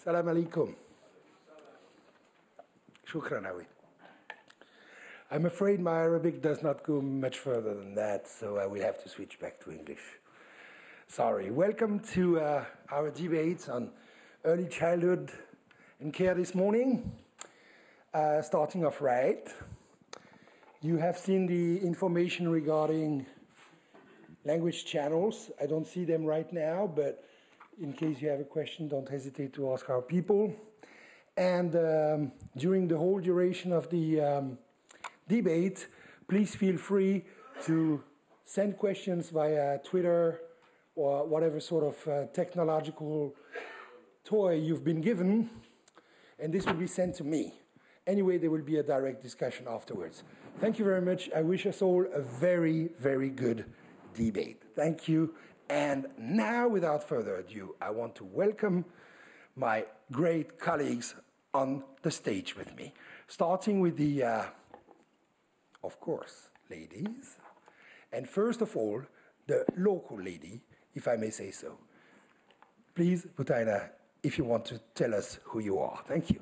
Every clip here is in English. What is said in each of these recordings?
Salam alaikum. Shukran, Awi. I'm afraid my Arabic does not go much further than that, so I will have to switch back to English. Sorry. Welcome to our debates on early childhood and care this morning. Starting off right, you have seen the information regarding language channels. I don't see them right now, but in case you have a question, don't hesitate to ask our people. And during the whole duration of the debate, please feel free to send questions via Twitter or whatever sort of technological toy you've been given, and this will be sent to me. Anyway, there will be a direct discussion afterwards. Thank you very much. I wish us all a very, very good debate. Thank you. And now, without further ado, I want to welcome my great colleagues on the stage with me, starting with the, of course, ladies. And first of all, the local lady, if I may say so. Please, Butaina, if you want to tell us who you are. Thank you.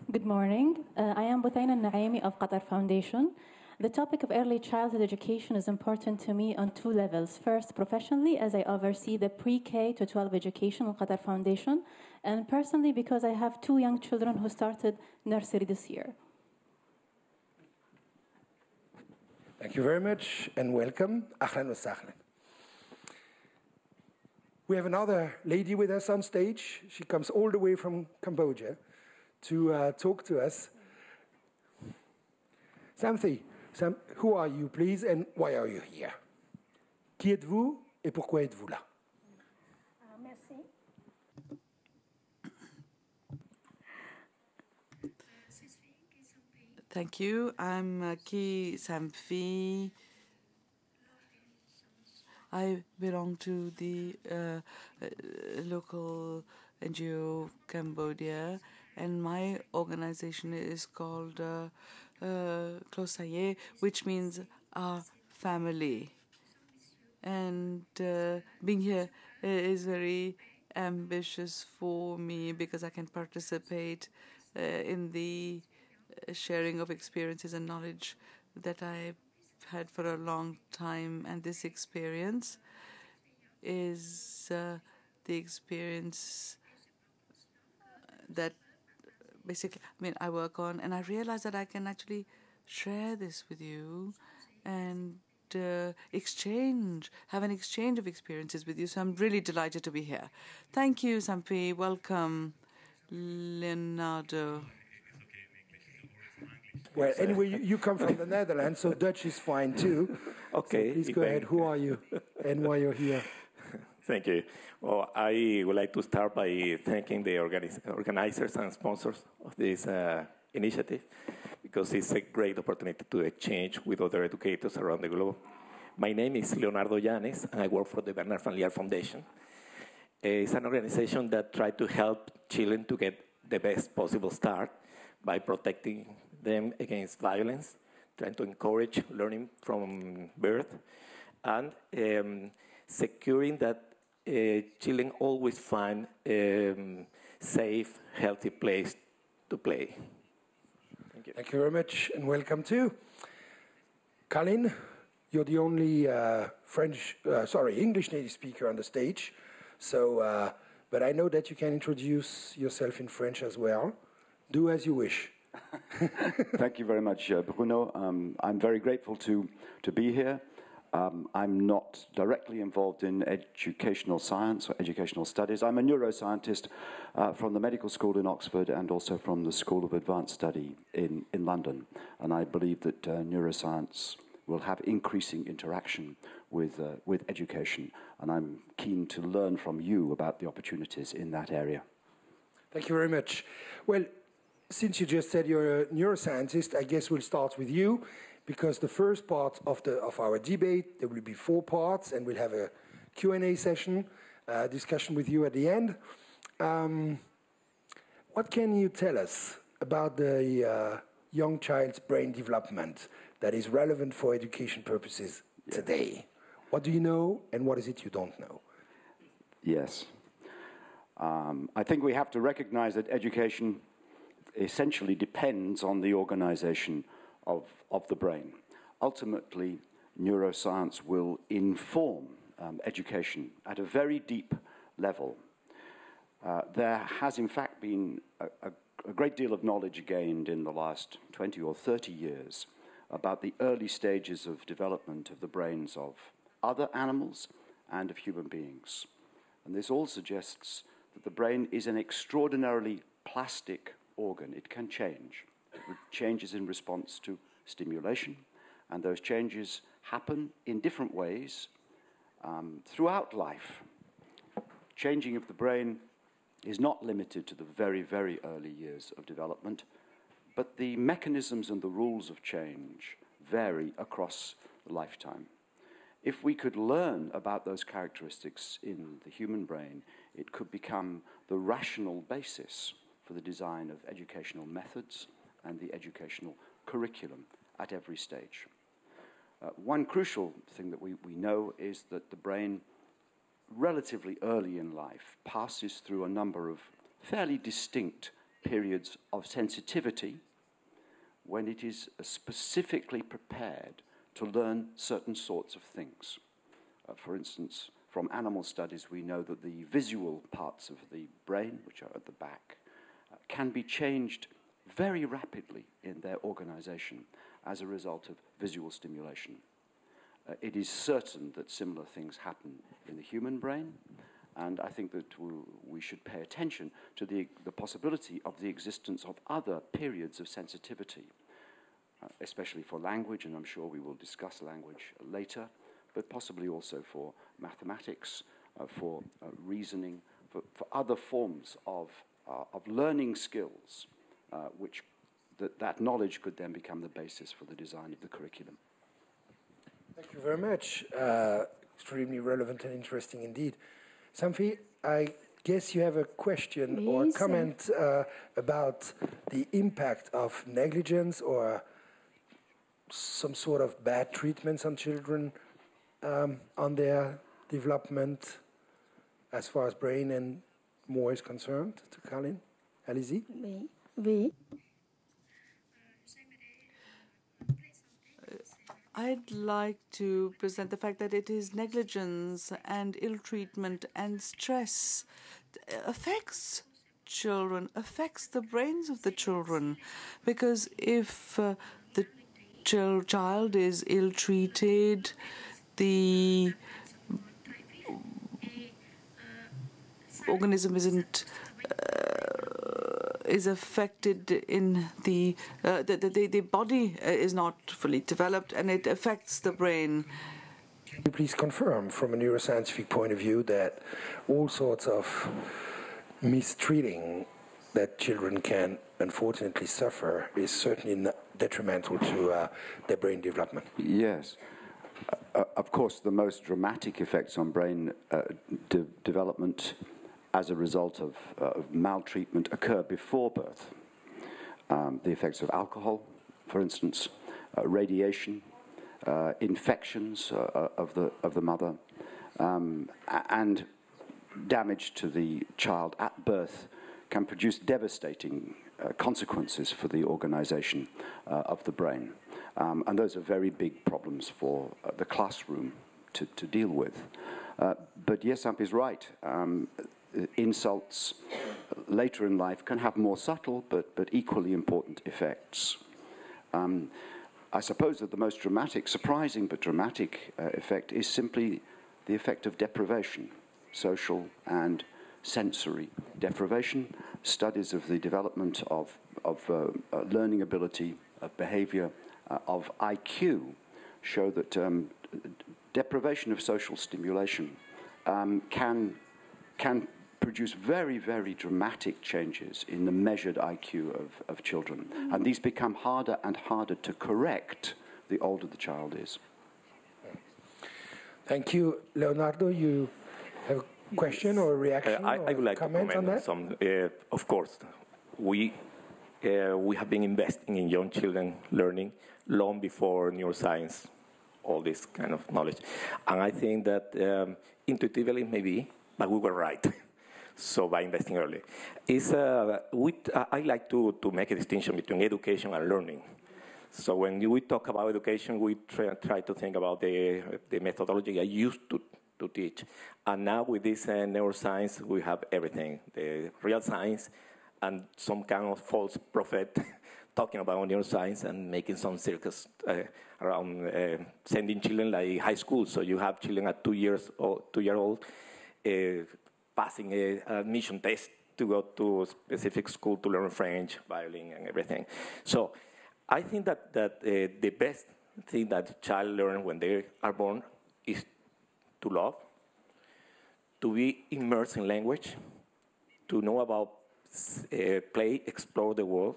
Good morning. I am Butaina Naimi of Qatar Foundation. The topic of early childhood education is important to me on two levels. First, professionally, as I oversee the pre-K to 12 education of Qatar Foundation, and personally because I have two young children who started nursery this year. Thank you very much and welcome. Ahlan wa sahlan. We have another lady with us on stage. She comes all the way from Cambodia to talk to us. Samthi, who are you, please, and why are you here? Qui êtes-vous et pourquoi êtes-vous là? Merci. Thank you. I'm Ki Samphi. I belong to the local NGO Cambodia, and my organization is called Klosaye, which means our family. And being here is very ambitious for me because I can participate in the sharing of experiences and knowledge that I've had for a long time. And this experience is the experience that basically, I work on, and I realize that I can actually share this with you and have an exchange of experiences with you. So I'm really delighted to be here. Thank you, Sampi. Welcome, Leonardo. Well, anyway, you come from the Netherlands, so Dutch is fine too. Okay. So please go ahead. Who are you and why you're here? Thank you. Well, I would like to start by thanking the organizers and sponsors of this initiative, because it's a great opportunity to exchange with other educators around the globe. My name is Leonardo Llanes, and I work for the Bernard Van Leer Foundation. It's an organization that tries to help children to get the best possible start by protecting them against violence, trying to encourage learning from birth, and securing that children always find a safe, healthy place to play. Thank you. Thank you very much, and welcome too. Colin, you're the only English native speaker on the stage. So, but I know that you can introduce yourself in French as well. Do as you wish. Thank you very much, Bruno. I'm very grateful to be here. I'm not directly involved in educational science or educational studies. I'm a neuroscientist from the medical school in Oxford and also from the School of Advanced Study in London. And I believe that neuroscience will have increasing interaction with education. And I'm keen to learn from you about the opportunities in that area. Thank you very much. Well, since you just said you're a neuroscientist, I guess we'll start with you, because the first part of our debate, there will be 4 parts, and we'll have a Q&A session, discussion with you at the end. What can you tell us about the young child's brain development that is relevant for education purposes today? What do you know, and what is it you don't know? Yes. I think we have to recognize that education essentially depends on the organization of the brain. Ultimately, neuroscience will inform education at a very deep level. There has, in fact, been a great deal of knowledge gained in the last 20 or 30 years about the early stages of development of the brains of other animals and of human beings. And this all suggests that the brain is an extraordinarily plastic organ. It can change. It changes in response to stimulation, and those changes happen in different ways throughout life. Changing of the brain is not limited to the very, very early years of development, but the mechanisms and the rules of change vary across the lifetime. If we could learn about those characteristics in the human brain, it could become the rational basis for the design of educational methods and the educational curriculum at every stage. One crucial thing that we know is that the brain, relatively early in life, passes through a number of fairly distinct periods of sensitivity when it is specifically prepared to learn certain sorts of things. For instance, from animal studies, we know that the visual parts of the brain, which are at the back, can be changed very rapidly in their organization as a result of visual stimulation. It is certain that similar things happen in the human brain, and I think that we should pay attention to the possibility of the existence of other periods of sensitivity, especially for language, and I'm sure we will discuss language later, but possibly also for mathematics, for reasoning, for other forms of learning skills, which that knowledge could then become the basis for the design of the curriculum. Thank you very much. Extremely relevant and interesting indeed. Samfi, I guess you have a question or a comment about the impact of negligence or some sort of bad treatments on children on their development as far as brain and more is concerned. To Colin, allez-y. Oui. I'd like to present the fact that it is negligence and ill treatment and stress affects children, affects the brains of the children. Because if the child is ill treated, the organism is affected in the body is not fully developed, and it affects the brain. Can you please confirm from a neuroscientific point of view that all sorts of mistreating that children can unfortunately suffer is certainly detrimental to their brain development? Yes. Of course, the most dramatic effects on brain development as a result of maltreatment occur before birth. The effects of alcohol, for instance, radiation, infections of the mother, and damage to the child at birth can produce devastating consequences for the organization of the brain. And those are very big problems for the classroom to deal with. But yes, Samp is right. Insults later in life can have more subtle but equally important effects. I suppose that the most dramatic, surprising but dramatic effect is simply the effect of deprivation, social and sensory deprivation. Studies of the development of learning ability, of behavior, of IQ show that deprivation of social stimulation can produce very, very dramatic changes in the measured IQ of children. And these become harder and harder to correct the older the child is. Thank you. Leonardo, you have a question or a reaction I or would like comment to comment on some. Of course, we have been investing in young children learning long before neuroscience, all this kind of knowledge. And I think that intuitively maybe, but we were right. So by investing early, I like to make a distinction between education and learning. So when we talk about education, we try to think about the methodology I used to teach. And now with this neuroscience, we have everything, the real science and some kind of false prophet talking about neuroscience and making some circus around sending children like high school. So you have children at 2 years old, 2-year-old, passing an admission test to go to a specific school to learn French, violin, and everything. So I think that the best thing that child learn when they are born is to love, to be immersed in language, to know about play, explore the world,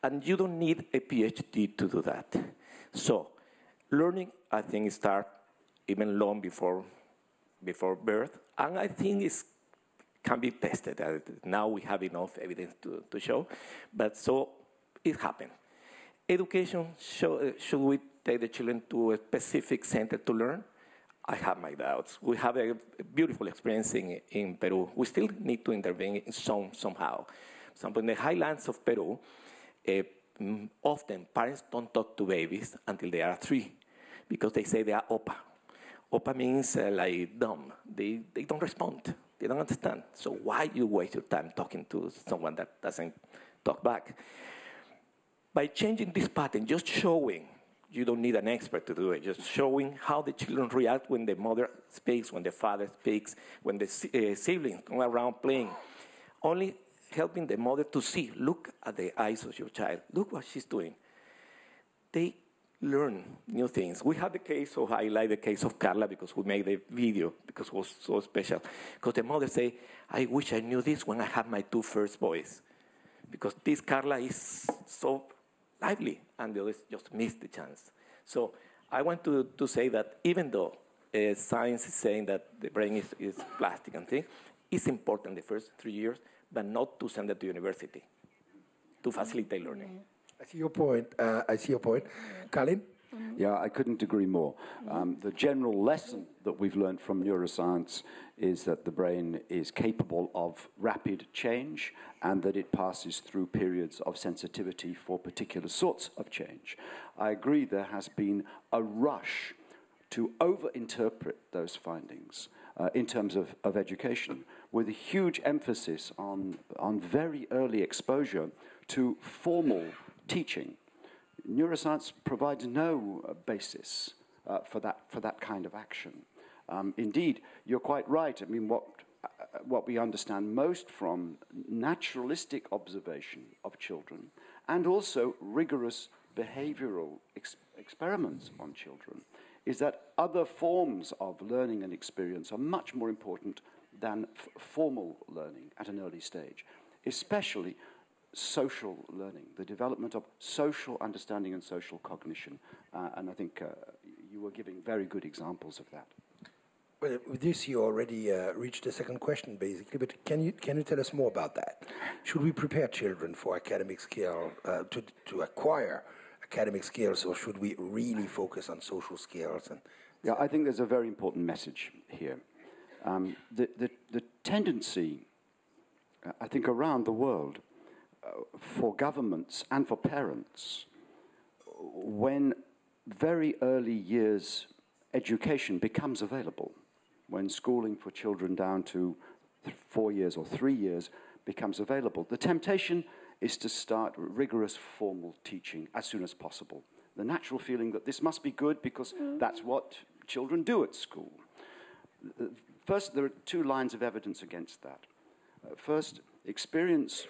and you don't need a PhD to do that. So learning, I think, starts even long before birth, and I think it can be tested. Now we have enough evidence to show, but so it happened. Education, should we take the children to a specific center to learn? I have my doubts. We have a beautiful experience in Peru. We still need to intervene somehow. For example, in the highlands of Peru, often parents don't talk to babies until they are 3 because they say they are opa. Opa means like dumb. They don't respond. They don't understand. So why you waste your time talking to someone that doesn't talk back? By changing this pattern, just showing, you don't need an expert to do it, just showing how the children react when the mother speaks, when the father speaks, when the siblings come around playing. Only helping the mother to see, look at the eyes of your child, look what she's doing. They learn new things. We have the case, or highlight the case of Carla because we made the video because it was so special. Because the mother say, I wish I knew this when I had my 2 first boys. Because this Carla is so lively, and the others just missed the chance. So I want to say that even though science is saying that the brain is plastic and things, it's important the first 3 years, but not to send it to university, to facilitate learning. I see your point. Colin? Yeah, I couldn't agree more. The general lesson that we've learned from neuroscience is that the brain is capable of rapid change and that it passes through periods of sensitivity for particular sorts of change. I agree there has been a rush to overinterpret those findings in terms of education, with a huge emphasis on very early exposure to formal teaching. Neuroscience provides no basis for that kind of action. Indeed, you're quite right. I mean, what we understand most from naturalistic observation of children and also rigorous behavioral experiments on children is that other forms of learning and experience are much more important than formal learning at an early stage, especially social learning, the development of social understanding and social cognition. And I think you were giving very good examples of that. Well, with this, you already reached the second question, basically. But can you tell us more about that? Should we prepare children for academic skill to acquire academic skills, or should we really focus on social skills? Yeah, I think there's a very important message here. The tendency, I think, around the world, for governments and for parents, when very early years education becomes available, when schooling for children down to 4 years or 3 years becomes available, the temptation is to start rigorous formal teaching as soon as possible. The natural feeling that this must be good because that's what children do at school. First, there are 2 lines of evidence against that. First, experience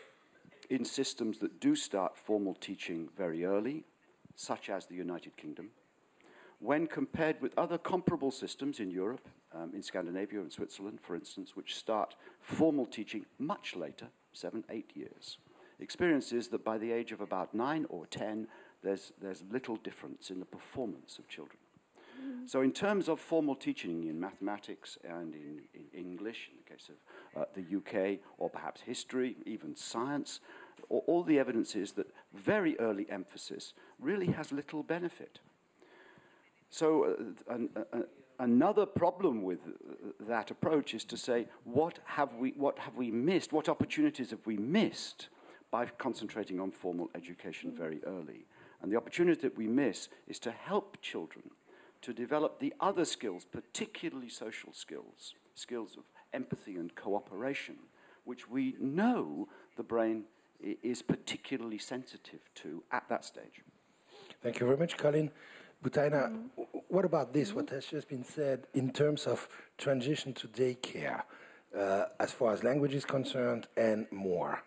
in systems that do start formal teaching very early, such as the United Kingdom, when compared with other comparable systems in Europe, in Scandinavia and Switzerland, for instance, which start formal teaching much later, 7-8 years. Experience is that by the age of about 9 or 10, there's little difference in the performance of children. So in terms of formal teaching in mathematics and in English, in the case of the UK, or perhaps history, even science, all the evidence is that very early emphasis really has little benefit. Another problem with that approach is to say, what have we missed? What opportunities have we missed by concentrating on formal education very early? And the opportunity that we miss is to help children to develop the other skills, particularly social skills, skills of empathy and cooperation, which we know the brain is particularly sensitive to at that stage. Thank you very much, Colin. Butaina, what about this, what has just been said in terms of transition to daycare, as far as language is concerned and more?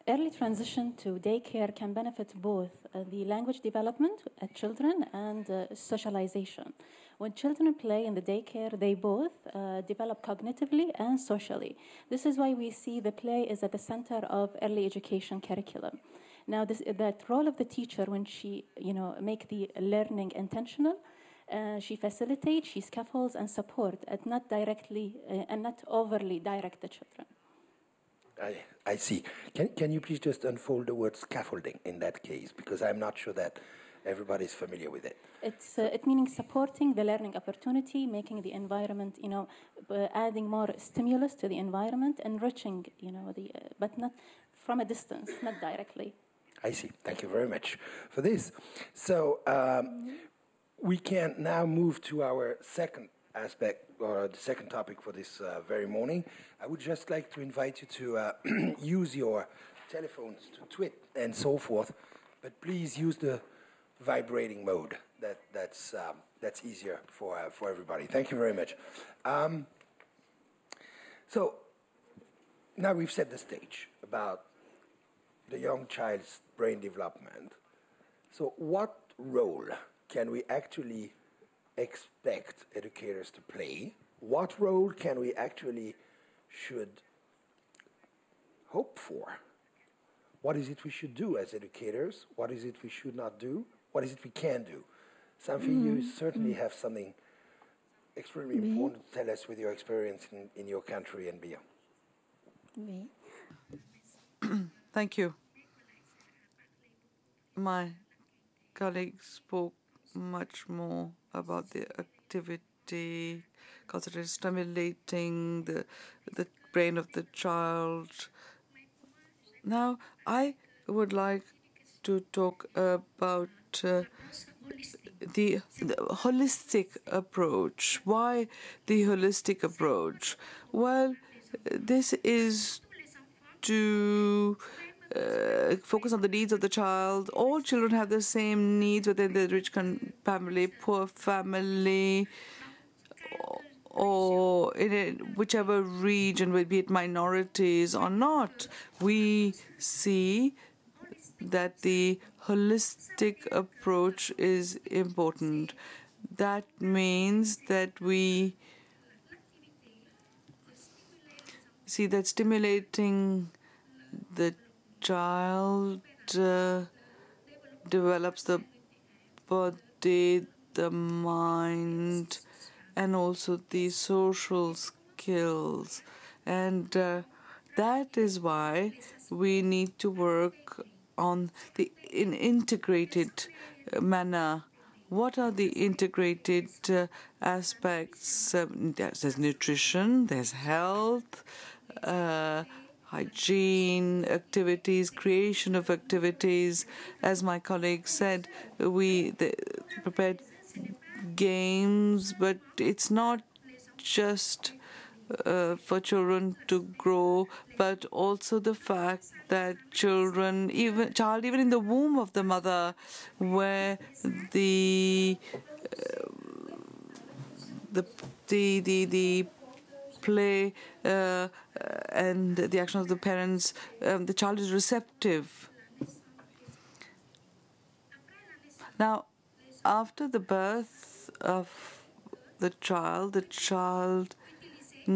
Early transition to daycare can benefit both the language development at children and socialization. When children play in the daycare, they both develop cognitively and socially. This is why we see the play is at the center of early education curriculum. Now, that role of the teacher when she, make the learning intentional, she facilitates, she scaffolds and support, and not directly and not overly direct the children. I see. Can you please just unfold the word scaffolding in that case? Because I'm not sure that everybody is familiar with it. It meaning supporting the learning opportunity, making the environment, adding more stimulus to the environment, enriching, but not from a distance, not directly. I see. Thank you very much for this. So we can now move to our second aspect, or the second topic for this very morning. I would just like to invite you to use your telephones to tweet and so forth, but please use the vibrating mode. That's easier for everybody. Thank you very much. So now we've set the stage about the young child's brain development. So what role can we actually expect educators to play? What role can we actually should hope for? What is it we should do as educators? What is it we should not do? What is it we can do? Something you certainly have something extremely important to tell us with your experience in your country and beyond. Thank you. My colleague spoke much more about the activity, concentrated stimulating the brain of the child. Now, I would like to talk about the holistic approach. Why the holistic approach? Well, this is to focus on the needs of the child. All children have the same needs, whether they're rich family, poor family, or in whichever region, be it minorities or not. We see that the holistic approach is important. That means that we see that stimulating the child develops the body, the mind, and also the social skills. And that is why we need to work on in integrated manner. What are the integrated aspects? There's nutrition, there's health, hygiene, activities, creation of activities. As my colleague said, we prepared games, but it's not just for children to grow, but also the fact that child even in the womb of the mother, where the play and the action of the parents, the child is receptive. Now, after the birth of the child we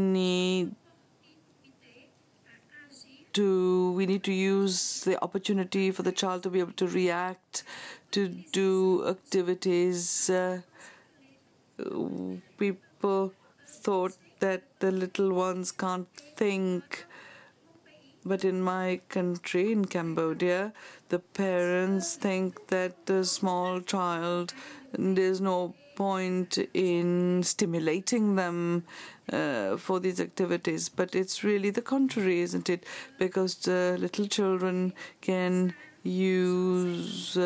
need to use the opportunity for the child to be able to react, to do activities. People thought that the little ones can't think, But in my country, in Cambodia, the parents think that the small child, there's no point in stimulating them for these activities. But it's really the contrary, isn't it? Because the little children can use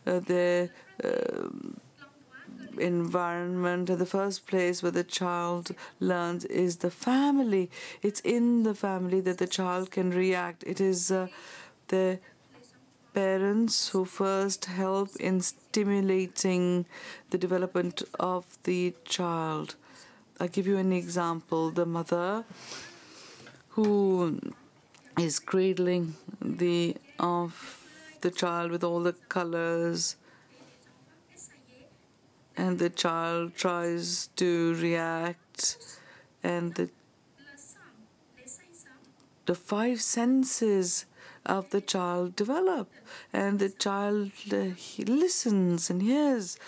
their environment, and the first place where the child learns is the family. It's in the family that the child can react. It is the parents who first help in stimulating the development of the child. I'll give you an example. The mother who is cradling the child with all the colors, and the child tries to react, and the five senses of the child develop, and the child he listens and hears.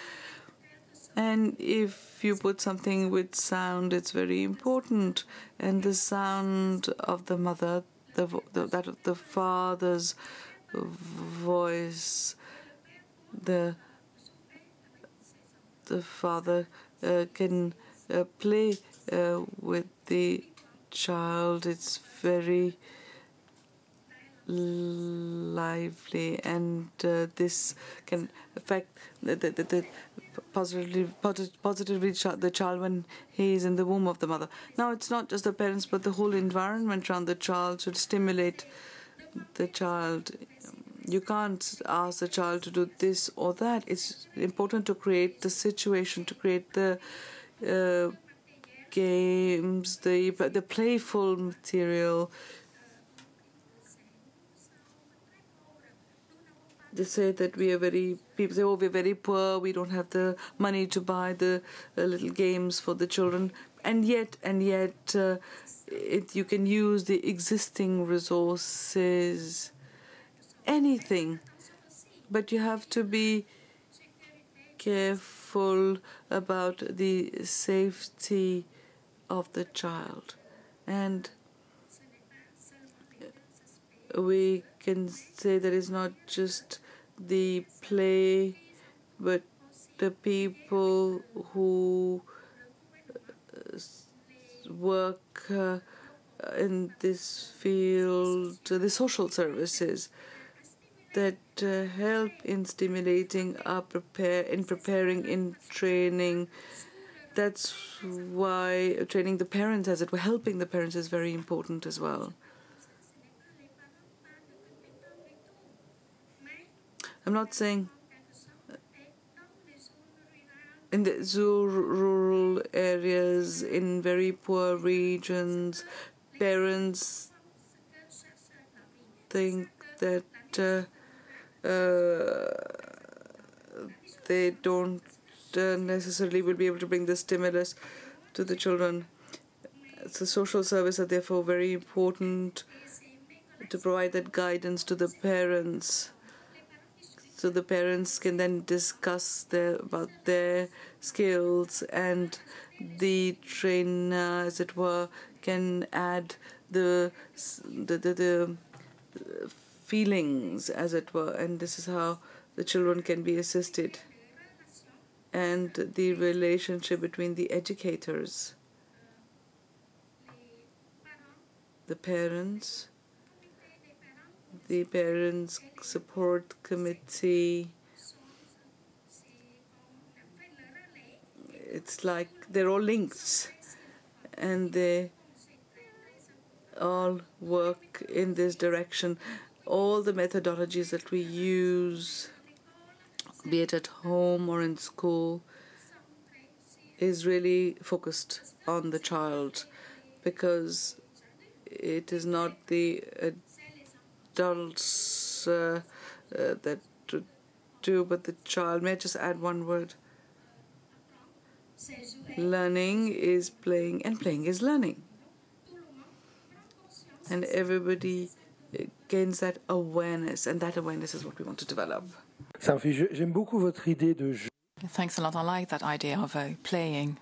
And if you put something with sound, it's very important. And the sound of the mother, that of the father's voice, the father can play with the child. It's very lively, and this can affect positively the child when he is in the womb of the mother. Now, it's not just the parents, but the whole environment around the child should stimulate the child. You can't ask the child to do this or that. It's important to create the situation, to create the games, the playful material. They say that people say, oh, we're very poor, we don't have the money to buy the little games for the children. And yet, you can use the existing resources, anything. But you have to be careful about the safety of the child. And we can say that it's not just the play, but the people who work in this field, the social services that help in stimulating preparing, in training. That's why training the parents, as it were, helping the parents is very important as well. I'm not saying in the rural areas, in very poor regions, parents think that they don't necessarily will be able to bring the stimulus to the children. So social services are therefore very important to provide that guidance to the parents, so the parents can then discuss about their skills, and the trainer, as it were, can add the feelings, as it were, and this is how the children can be assisted. And the relationship between the educators, the parents, the parents' support committee. It's like they're all linked, and they all work in this direction. All the methodologies that we use, be it at home or in school, is really focused on the child, because it is not the adults that do, but the child. May I just add one word? Learning is playing, and playing is learning. And everybody gains that awareness, and that awareness is what we want to develop. J'aime beaucoup votre idée de jeu. Thanks a lot. I like that idea of playing.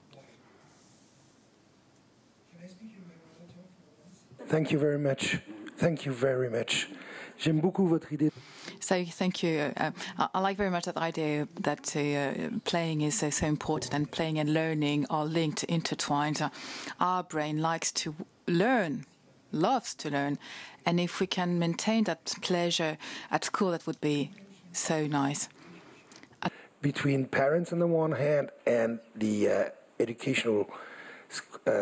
Thank you very much. Thank you very much. J'aime beaucoup votre idée. So thank you. I like very much that idea that playing is so important, and playing and learning are linked, intertwined. Our brain likes to learn, loves to learn, and if we can maintain that pleasure at school, that would be so nice. Between parents on the one hand and the educational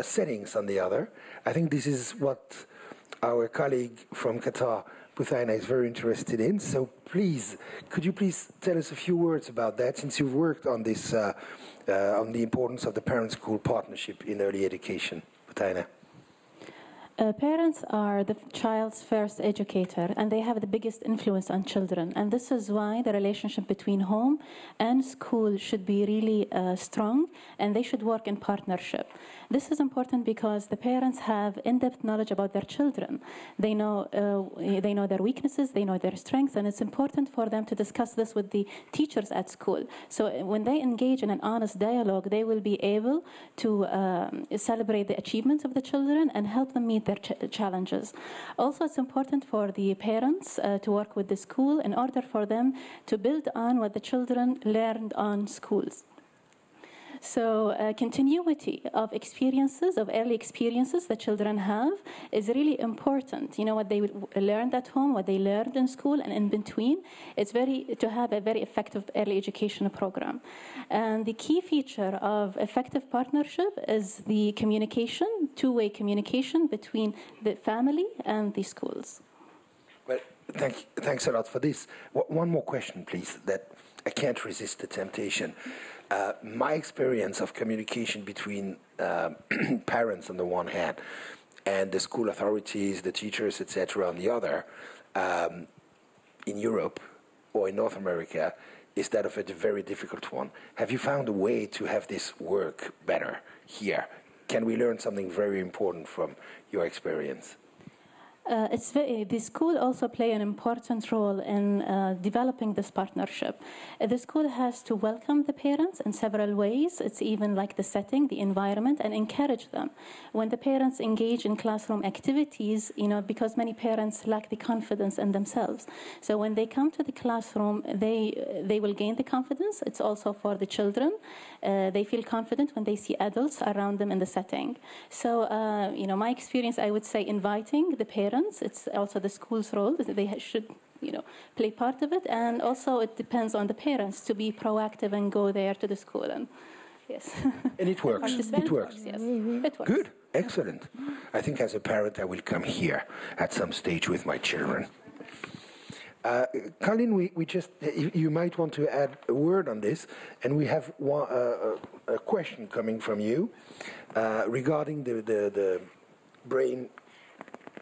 settings on the other, I think this is what our colleague from Qatar, Buthaina, is very interested in. So please, could you please tell us a few words about that, since you've worked on this, on the importance of the parent-school partnership in early education, Buthaina? Parents are the child's first educator, and they have the biggest influence on children. And this is why the relationship between home and school should be really strong, and they should work in partnership. This is important because the parents have in-depth knowledge about their children. They know their weaknesses, they know their strengths, and it's important for them to discuss this with the teachers at school. So when they engage in an honest dialogue, they will be able to celebrate the achievements of the children and help them meet their challenges. Also, it's important for the parents to work with the school in order for them to build on what the children learned on schools. So continuity of experiences, of early experiences that children have is really important. You know, what they learned at home, what they learned in school, and in between. It's to have a very effective early education program. And the key feature of effective partnership is the communication, two-way communication between the family and the schools. Well, thanks a lot for this. One more question, please, that I can't resist the temptation. My experience of communication between parents on the one hand and the school authorities, the teachers, etc. on the other, in Europe or in North America, is that of a very difficult one. Have you found a way to have this work better here? Can we learn something very important from your experience? The school also play an important role in developing this partnership. The school has to welcome the parents in several ways. It's even like the setting, the environment, and encourage them. When the parents engage in classroom activities, you know, because many parents lack the confidence in themselves. So when they come to the classroom, they will gain the confidence. It's also for the children. They feel confident when they see adults around them in the setting. So, you know, my experience, I would say, inviting the parents. It's also the school's role. They should, you know, play part of it. And also it depends on the parents to be proactive and go there to the school. And yes. And it works. It works. Yes, it works. Good. Excellent. I think as a parent, I will come here at some stage with my children. Colin, you might want to add a word on this. And we have a question coming from you regarding the brain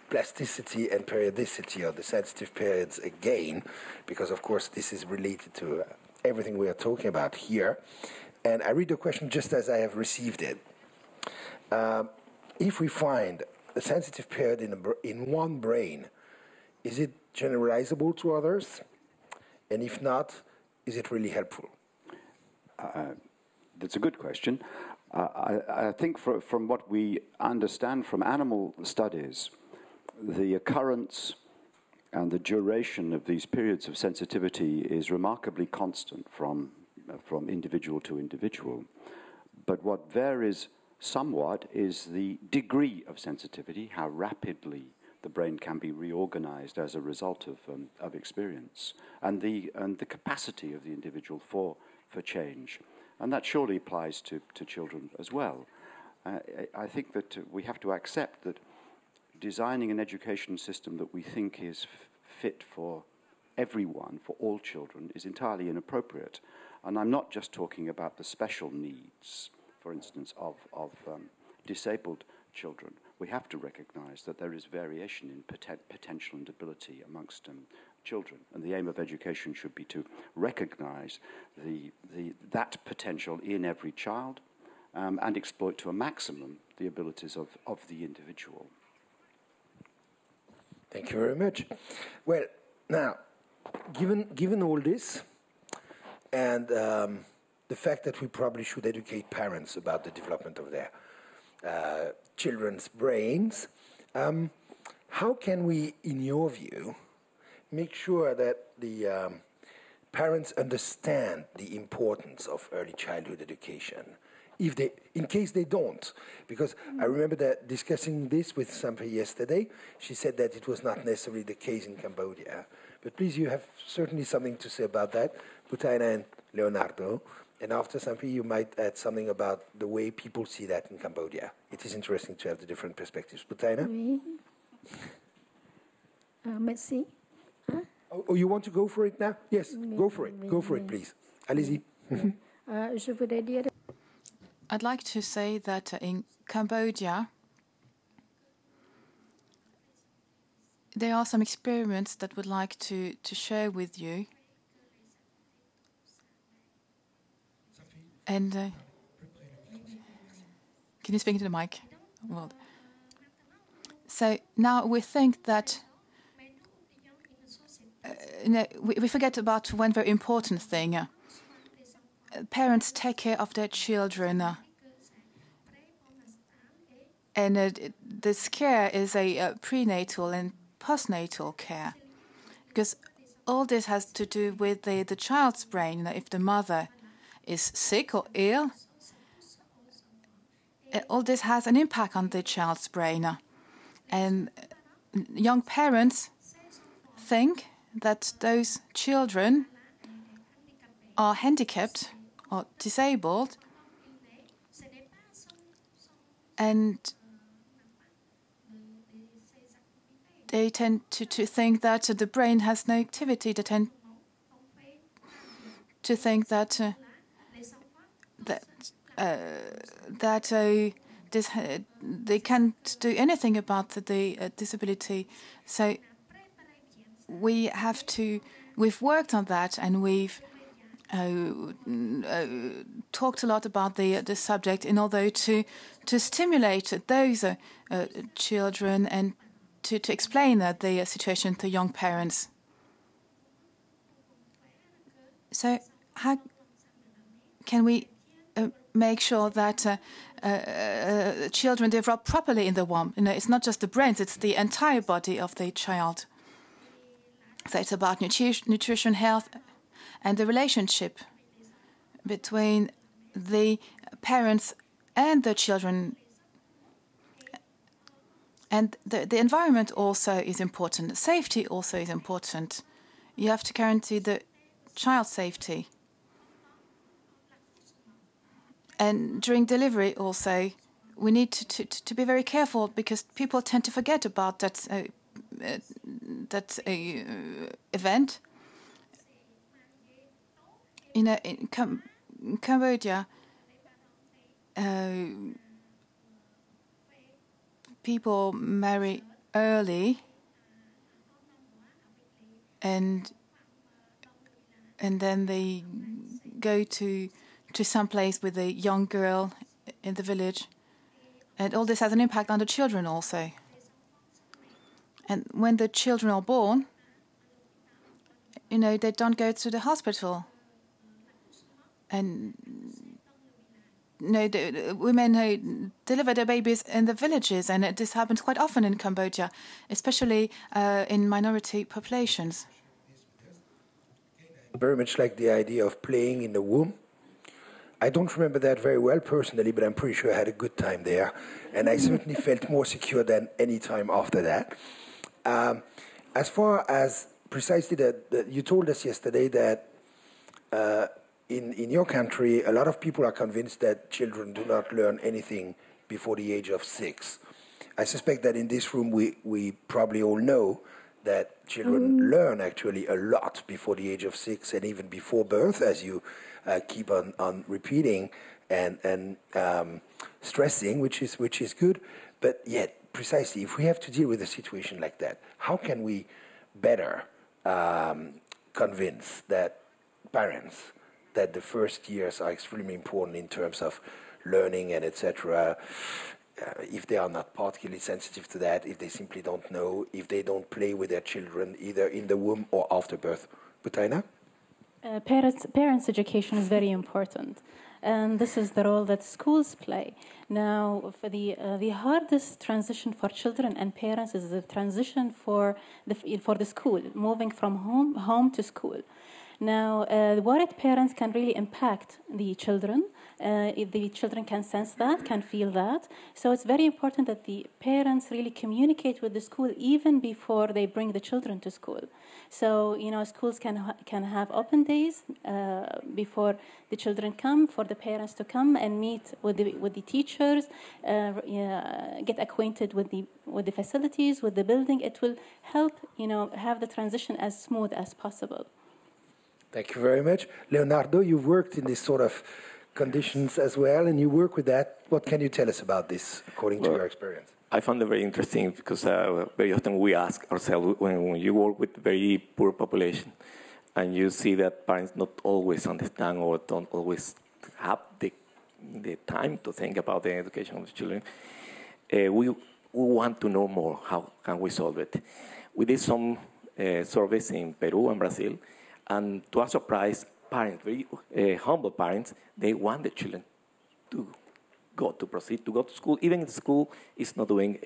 plasticity and periodicity of the sensitive periods again, because of course this is related to everything we are talking about here. And I read the question just as I have received it. If we find a sensitive period in one brain, is it generalizable to others? And if not, is it really helpful? That's a good question. I think from what we understand from animal studies, the occurrence and the duration of these periods of sensitivity is remarkably constant from individual to individual. But what varies somewhat is the degree of sensitivity, how rapidly the brain can be reorganized as a result of experience, and the capacity of the individual for change. And that surely applies to children as well. I think that we have to accept that designing an education system that we think is fit for everyone, for all children, is entirely inappropriate. And I'm not just talking about the special needs, for instance, of disabled children. We have to recognize that there is variation in potential and ability amongst children. And the aim of education should be to recognize that potential in every child and exploit to a maximum the abilities of the individual. Thank you very much. Well, now, given all this, and the fact that we probably should educate parents about the development of their children's brains, how can we, in your view, make sure that the parents understand the importance of early childhood education, in case they don't? Because I remember that discussing this with Samphe yesterday. She said that it was not necessarily the case in Cambodia. But please, you have certainly something to say about that, Butaina and Leonardo. And after Samphe, you might add something about the way people see that in Cambodia. It is interesting to have the different perspectives. Butaina? Oui. Merci. Oh, you want to go for it now? Yes, go for it. Go for it, please. Allez-y. Je voudrais dire I'd like to say that in Cambodia, there are some experiments that would like to share with you. And can you speak into the mic? Well, so now we think that we forget about one very important thing. Parents take care of their children. And this care is a prenatal and postnatal care. Because all this has to do with the child's brain. If the mother is sick or ill, all this has an impact on the child's brain. And young parents think that those children are handicapped or disabled, and they tend to think that the brain has no activity. They tend to think that they can't do anything about the disability. So we've worked on that, and we've talked a lot about the subject in order to stimulate those children and to explain the situation to young parents. So how can we make sure that children develop properly in the womb? It's not just the brains, it's the entire body of the child. So it's about nutrition, health, and the relationship between the parents and the children. And the environment also is important. Safety also is important. You have to guarantee the child's safety. And during delivery also, we need to be very careful, because people tend to forget about that event. In Cambodia, people marry early, and then they go to some place with a young girl in the village, and all this has an impact on the children also. And when the children are born, they don't go to the hospital. And the women who deliver their babies in the villages, and this happens quite often in Cambodia, especially in minority populations. Very much like the idea of playing in the womb. I don't remember that very well personally, but I'm pretty sure I had a good time there. And I certainly felt more secure than any time after that. As far as precisely that you told us yesterday that in your country, a lot of people are convinced that children do not learn anything before the age of 6. I suspect that in this room we probably all know that children learn actually a lot before the age of 6, and even before birth, as you keep on repeating and stressing, which is good. But yet, precisely, if we have to deal with a situation like that, how can we better convince that parents that the first years are extremely important in terms of learning and etc., if they are not particularly sensitive to that, if they simply don't know, if they don't play with their children either in the womb or after birth? Butaina? Parents' education is very important. and this is the role that schools play. Now, for the hardest transition for children and parents is the transition for the school, moving from home to school. Now, worried parents can really impact the children. If the children can sense that, can feel that. So it's very important that the parents really communicate with the school even before they bring the children to school. So, schools can have open days before the children come, for the parents to come and meet with the teachers, get acquainted with the facilities, with the building. It will help, have the transition as smooth as possible. Thank you very much. Leonardo, you've worked in this sort of conditions as well, and you work with that. What can you tell us about this, according to your experience? I found it very interesting because very often we ask ourselves, when you work with very poor population, and you see that parents not always understand or don't always have the time to think about the education of the children, we want to know more. How can we solve it? We did some surveys in Peru and Brazil, and to our surprise, parents, very humble parents, they want the children to proceed to go to school, even if the school is not doing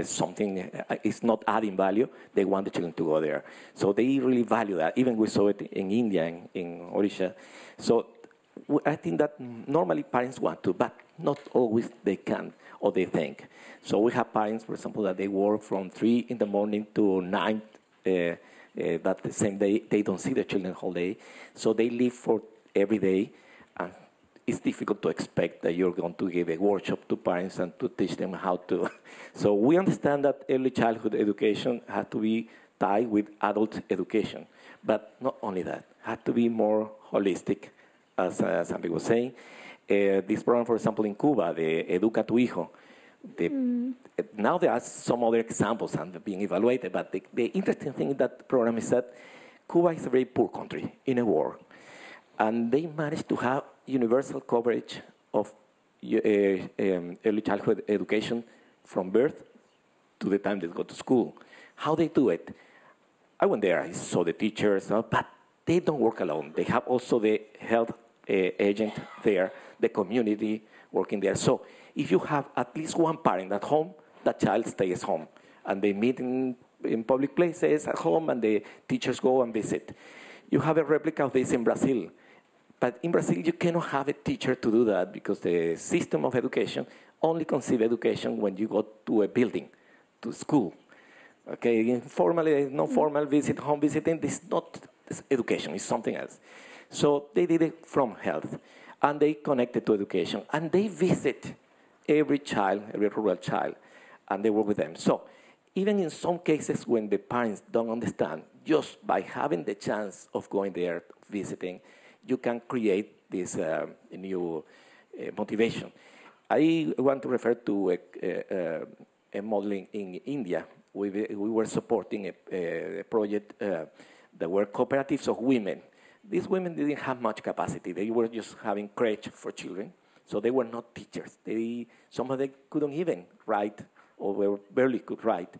something, it's not adding value, they want the children to go there. So they really value that. Even we saw it in India, in Odisha. So I think that normally parents want to, but not always they can or they think. So we have parents, for example, that they work from 3 in the morning to 9 but the same day, they don't see the children the whole day. So they live for every day. And it's difficult to expect that you're going to give a workshop to parents and to teach them how to. So we understand that early childhood education has to be tied with adult education. But not only that, it has to be more holistic, as somebody was saying. This program, for example, in Cuba, the Educa Tu Hijo, now there are some other examples and being evaluated, but the interesting thing in that program is that Cuba is a very poor country in a war, and they managed to have universal coverage of early childhood education from birth to the time they go to school. How they do it? I went there, I saw the teachers, but they don't work alone. They have also the health agent there, the community working there. So if you have at least one parent at home, that child stays home. And they meet in public places at home, and the teachers go and visit. You have a replica of this in Brazil. But in Brazil, you cannot have a teacher to do that because the system of education only conceives education when you go to a building, to school. Okay, informally, no formal visit, home visiting, this is not education, it's something else. So they did it from health, and they connected to education, and they visit every child, every rural child, and they work with them. So even in some cases when the parents don't understand, just by having the chance of going there, visiting, you can create this new motivation. I want to refer to a modeling in India. We were supporting a project that were cooperatives of women. These women didn't have much capacity. They were just having crèche for children. So they were not teachers. Some of them couldn't even write, or barely could write.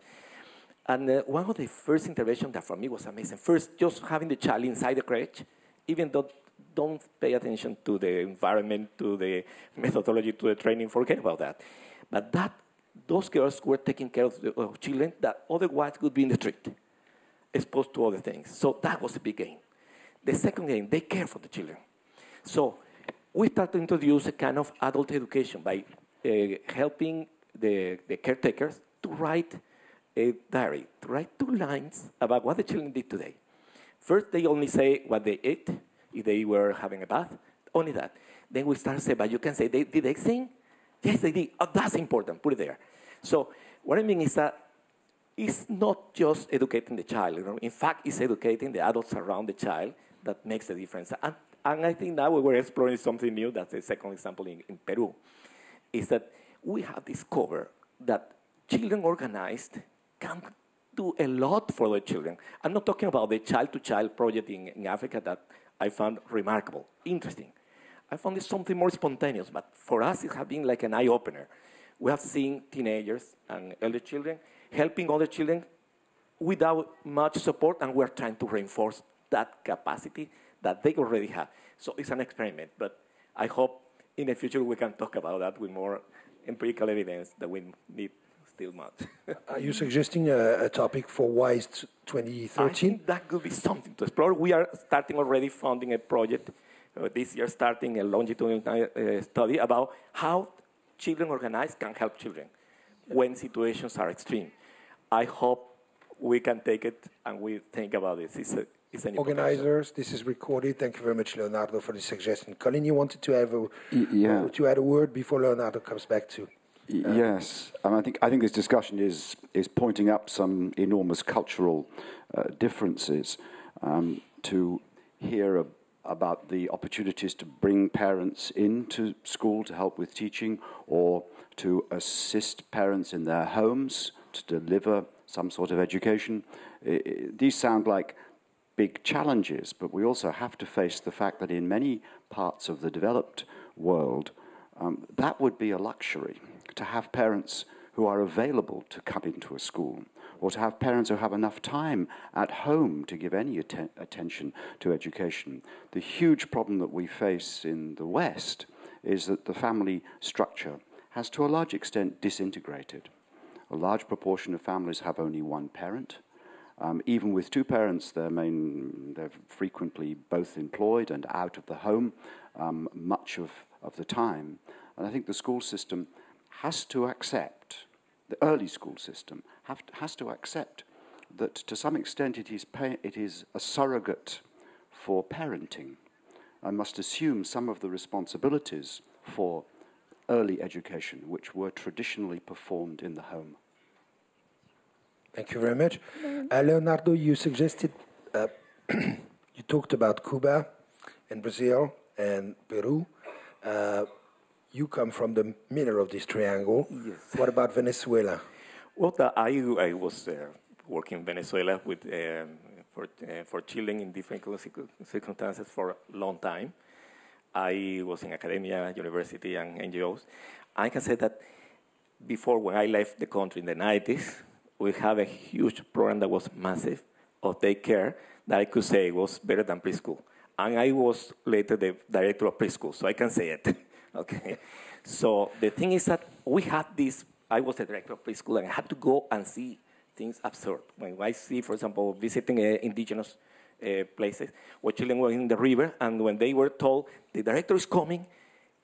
And one of the first interventions that for me was amazing. First, just having the child inside the crèche, even though don't pay attention to the environment, to the methodology, to the training, forget about that. But those girls were taking care of children that otherwise would be in the street, exposed to other things. So that was a big gain. The second gain, they care for the children. So we started to introduce a kind of adult education by helping the caretakers to write a diary, to write 2 lines about what the children did today. First, they only say what they ate, if they were having a bath, only that. Then we start to say, but you can say, did they sing? Yes, they did. Oh, that's important, put it there. So what I mean is that it's not just educating the child. In fact, it's educating the adults around the child that makes the difference. And I think now we were exploring something new. That's the second example in Peru, is that we have discovered that children organized can do a lot for the children. I'm not talking about the child-to-child project in Africa that I found remarkable, interesting. I found it something more spontaneous, but for us it has been like an eye-opener. We have seen teenagers and elder children helping other children without much support, and we're trying to reinforce that capacity that they already have. So it's an experiment, but I hope in the future we can talk about that with more empirical evidence that we need still much. Are you suggesting a topic for WISE I 2013? think that could be something to explore. We are starting already funding a project this year, starting a longitudinal study about how children organized can help children when situations are extreme. I hope we can take it and we think about this. It's a new Organizers, this is recorded. Thank you very much, Leonardo, for the suggestion. Colin, you wanted to have to add a word before Leonardo comes back to. Yes, I think this discussion is pointing up some enormous cultural differences. To hear about the opportunities to bring parents into school to help with teaching, or to assist parents in their homes to deliver some sort of education. These sound like big challenges, but we also have to face the fact that in many parts of the developed world, that would be a luxury, to have parents who are available to come into a school, or to have parents who have enough time at home to give any attention to education. The huge problem that we face in the West is that the family structure has to a large extent disintegrated. A large proportion of families have only one parent. Even with two parents, they're frequently both employed and out of the home much of the time. And I think the school system has to accept, the early school system has to accept that to some extent it is a surrogate for parenting, and must assume some of the responsibilities for early education, which were traditionally performed in the home. Thank you very much. Leonardo, you suggested, you talked about Cuba and Brazil and Peru. You come from the middle of this triangle. Yes. What about Venezuela? Well, I was working in Venezuela with for children in different circumstances for a long time. I was in academia, university, and NGOs. I can say that before, when I left the country in the 90s, we have a huge program that was massive of daycare that I could say was better than preschool. And I was later the director of preschool, so I can say it. Okay. So the thing is that we had this, I was the director of preschool, and I had to go and see things absurd. When I see, for example, visiting indigenous places where children were in the river, and when they were told the director is coming,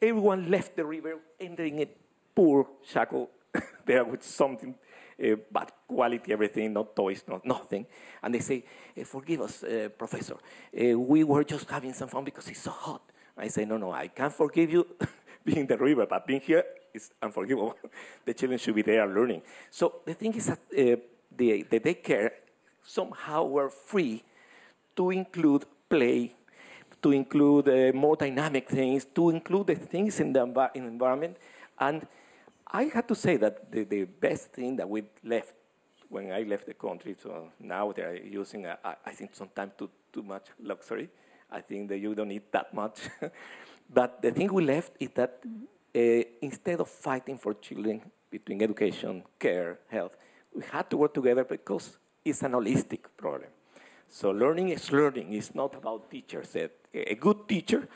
everyone left the river, entering a poor shackle there with something bad quality, everything, not toys, not nothing. And they say, forgive us, professor, we were just having some fun because it's so hot. I say, no, I can't forgive you being in the river, but being here is unforgivable. The children should be there learning. So the thing is that the daycare somehow were free to include play, to include more dynamic things, to include the things in the environment. And I had to say that the best thing that we left when I left the country, so now they're using, I think, sometimes too much luxury. I think that you don't need that much. But the thing we left is that instead of fighting for children between education, care, health, we had to work together because it's an holistic problem. So learning is learning. It's not about teachers. A good teacher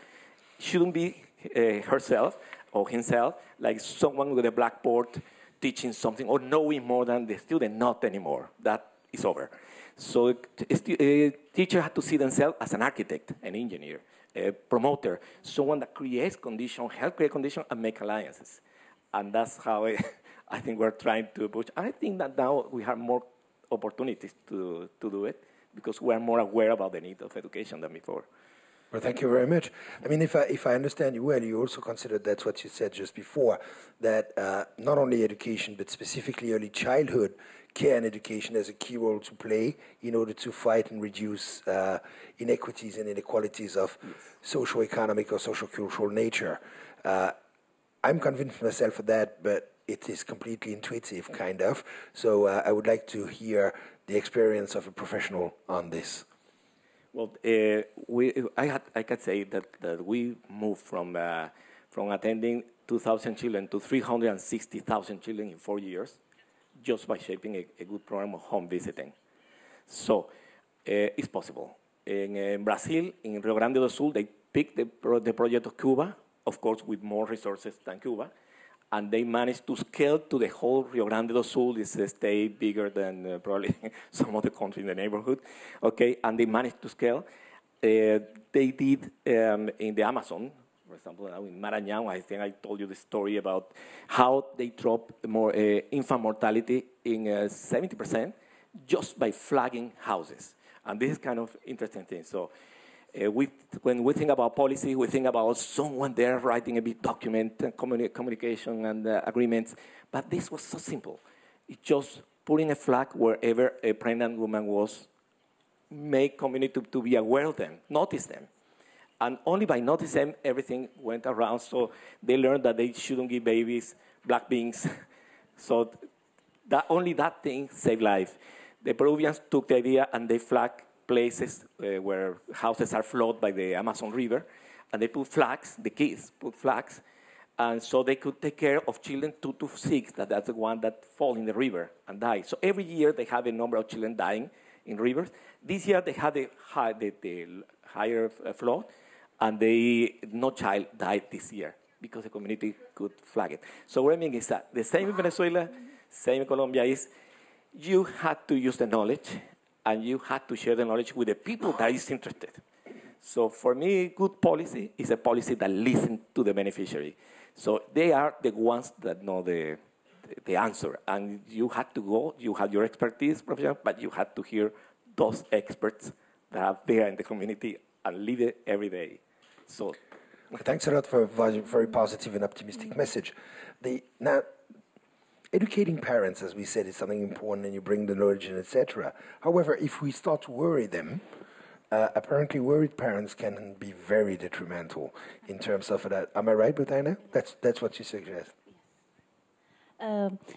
shouldn't be herself or himself like someone with a blackboard teaching something or knowing more than the student, not anymore. That is over. So a teacher has to see themselves as an architect, an engineer, a promoter, someone that creates conditions, help create conditions, and make alliances. And that's how I think we're trying to push. I think that now we have more opportunities to do it because we are more aware about the need of education than before. Well, thank you very much. I mean, if I understand you well, you also consider that's what you said just before, that not only education, but specifically early childhood care and education has a key role to play in order to fight and reduce inequities and inequalities of socio-economic or socio-cultural nature. I'm convinced myself of that, but it is completely intuitive, kind of. So I would like to hear the experience of a professional on this. Well, I can say that we moved from attending 2,000 children to 360,000 children in 4 years, just by shaping a good program of home visiting. So it's possible. In Brazil, in Rio Grande do Sul, they picked the project of Cuba, of course, with more resources than Cuba. And they managed to scale to the whole Rio Grande do Sul. It's a state bigger than probably some other country in the neighborhood. Okay, and they managed to scale. They did in the Amazon, for example, in Maranhão, I think I told you the story about how they dropped more infant mortality in 70% just by flagging houses. And this is kind of interesting thing. So when we think about policy, we think about someone there writing a big document and communication and agreements. But this was so simple. It's just putting a flag wherever a pregnant woman was, make community to be aware of them, notice them. And only by noticing them, everything went around. So they learned that they shouldn't give babies black beans. So only that thing saved life. The Peruvians took the idea and they flagged places where houses are flooded by the Amazon River, and they put flags, the kids put flags, and so they could take care of children 2 to 6, that's the one that fall in the river and die. So every year they have a number of children dying in rivers. This year they had the higher flood, and no child died this year because the community could flag it. So what I mean is that the same in Venezuela, same in Colombia is you had to use the knowledge, and you had to share the knowledge with the people that is interested. So for me, good policy is a policy that listens to the beneficiary. So they are the ones that know the answer. And you had to go, you had your expertise, professional, but you had to hear those experts that are there in the community and live it every day. So thanks a lot for a very positive and optimistic message. Now, educating parents, as we said, is something important, and you bring the knowledge in, etc. However, if we start to worry them, apparently worried parents can be very detrimental in terms of that. Am I right, Butaina? That's what you suggest.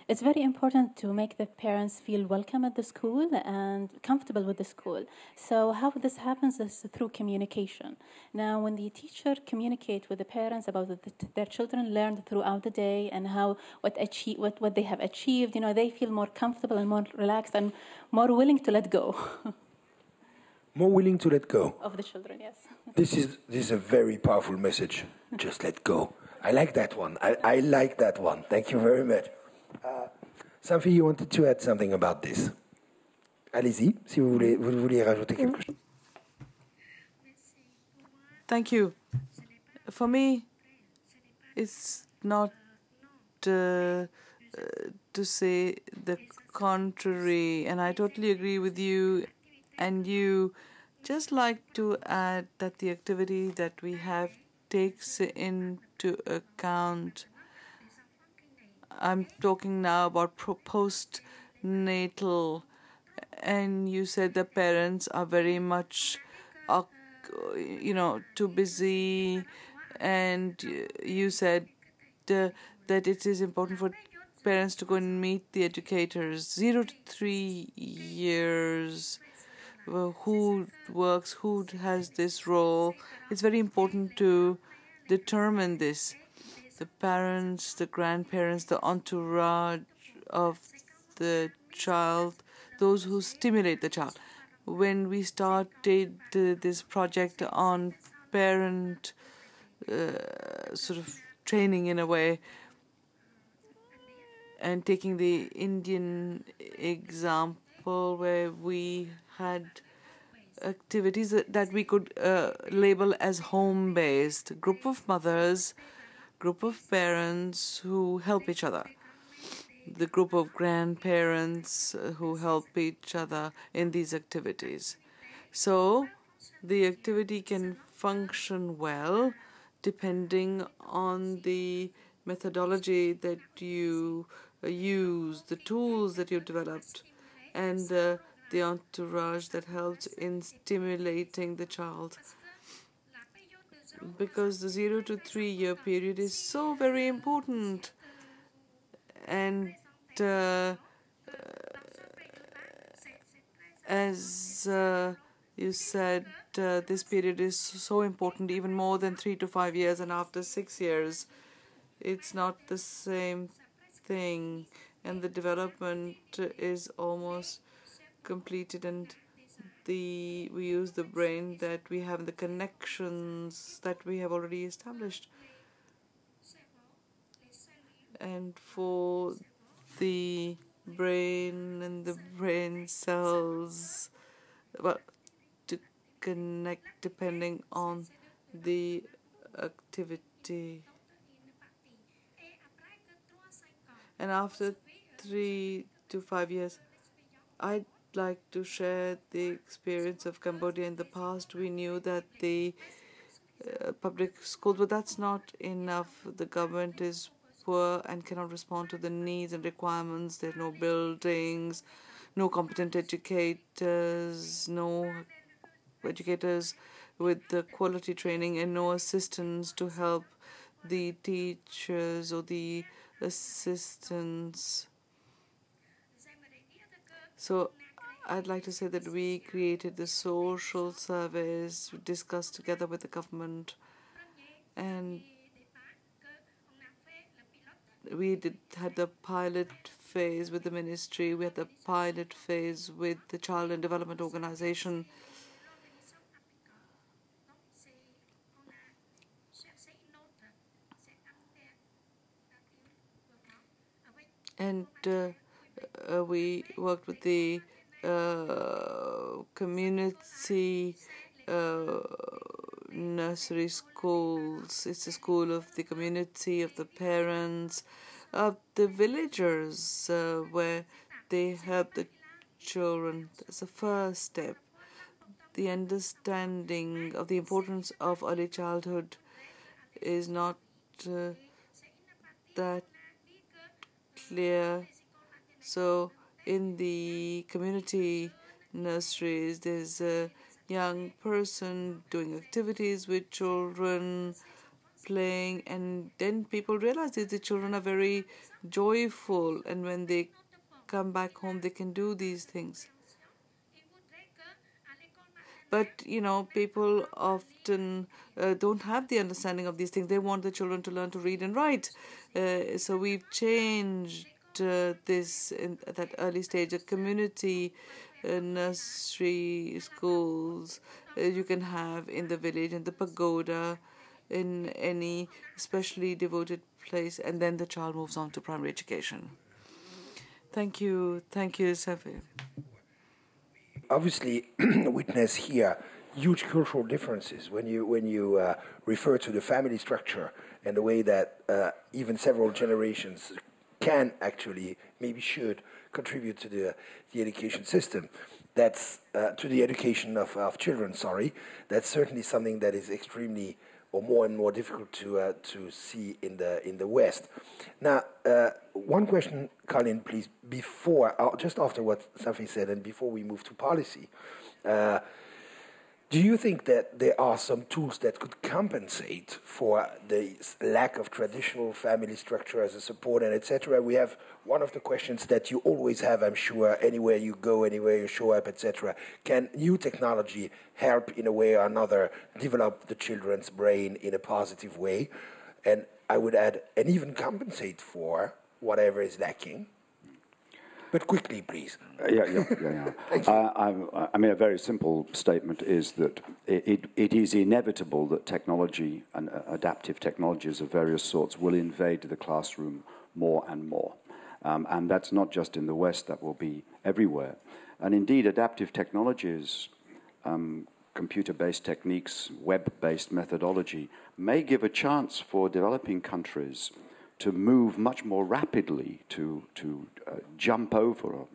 It's very important to make the parents feel welcome at the school and comfortable with the school. So how this happens is through communication. Now, when the teacher communicates with the parents about their children learned throughout the day and what they have achieved, they feel more comfortable and more relaxed and more willing to let go. More willing to let go. Of the children, yes. This is a very powerful message. Just let go. I like that one. I like that one. Thank you very much. Sophie, you wanted to add something about this. Allez-y, si vous voulez rajouter quelque chose. Thank you. For me, it's not to say the contrary, and I totally agree with you. And you just like to add that the activity that we have takes into account. I'm talking now about postnatal, and you said the parents are very much, too busy, and you said that it is important for parents to go and meet the educators. 0 to 3 years. Who works, who has this role. It's very important to determine this. The parents, the grandparents, the entourage of the child, those who stimulate the child. When we started this project on parent sort of training in a way, and taking the Indian example where we had activities that we could label as home-based, group of mothers, group of parents who help each other, the group of grandparents who help each other in these activities. So the activity can function well depending on the methodology that you use, the tools that you've developed, and the entourage that helps in stimulating the child. Because the 0 to 3 year period is so very important. And as you said, this period is so important, even more than 3 to 5 years, and after 6 years, it's not the same thing, and the development is almost completed, and we use the brain that we have, the connections that we have already established. and for the brain and the brain cells, well, to connect depending on the activity. And after 3 to 5 years, I'd like to share the experience of Cambodia. In the past, we knew that the public schools, but that's not enough. The government is poor and cannot respond to the needs and requirements. There are no buildings, no competent educators, no educators with the quality training, and no assistants to help the teachers or the assistants. So I'd like to say that we created the social service, we discussed together with the government, and we had the pilot phase with the ministry, we had the pilot phase with the Child and Development Organization. And we worked with the community nursery schools. It's a school of the community, of the parents, of the villagers, where they help the children. That's the first step. The understanding of the importance of early childhood is not that clear. So in the community nurseries, there's a young person doing activities with children, playing, and then people realize that the children are very joyful, and when they come back home, they can do these things. But, people often don't have the understanding of these things. They want the children to learn to read and write. So we've changed this at that early stage. A community nursery schools you can have in the village, in the pagoda, in any specially devoted place, and then the child moves on to primary education. Thank you, Safi. Obviously witness here huge cultural differences when you refer to the family structure and the way that even several generations can actually, maybe should, contribute to the education system. That's to the education of children. Sorry, that's certainly something that is extremely or more and more difficult to see in the West. Now, one question, Colin, please, just after what Safi said and before we move to policy. Do you think that there are some tools that could compensate for the lack of traditional family structure as a support and etc.? We have one of the questions that you always have, I'm sure, anywhere you go, anywhere you show up, etc. Can new technology help in a way or another develop the children's brain in a positive way? And I would add, and even compensate for whatever is lacking. But quickly, please. Yeah. Thank you. I mean, a very simple statement is that it is inevitable that technology and adaptive technologies of various sorts will invade the classroom more and more. And that's not just in the West, that will be everywhere. And indeed, adaptive technologies, computer-based techniques, web-based methodology may give a chance for developing countries to move much more rapidly, to jump over,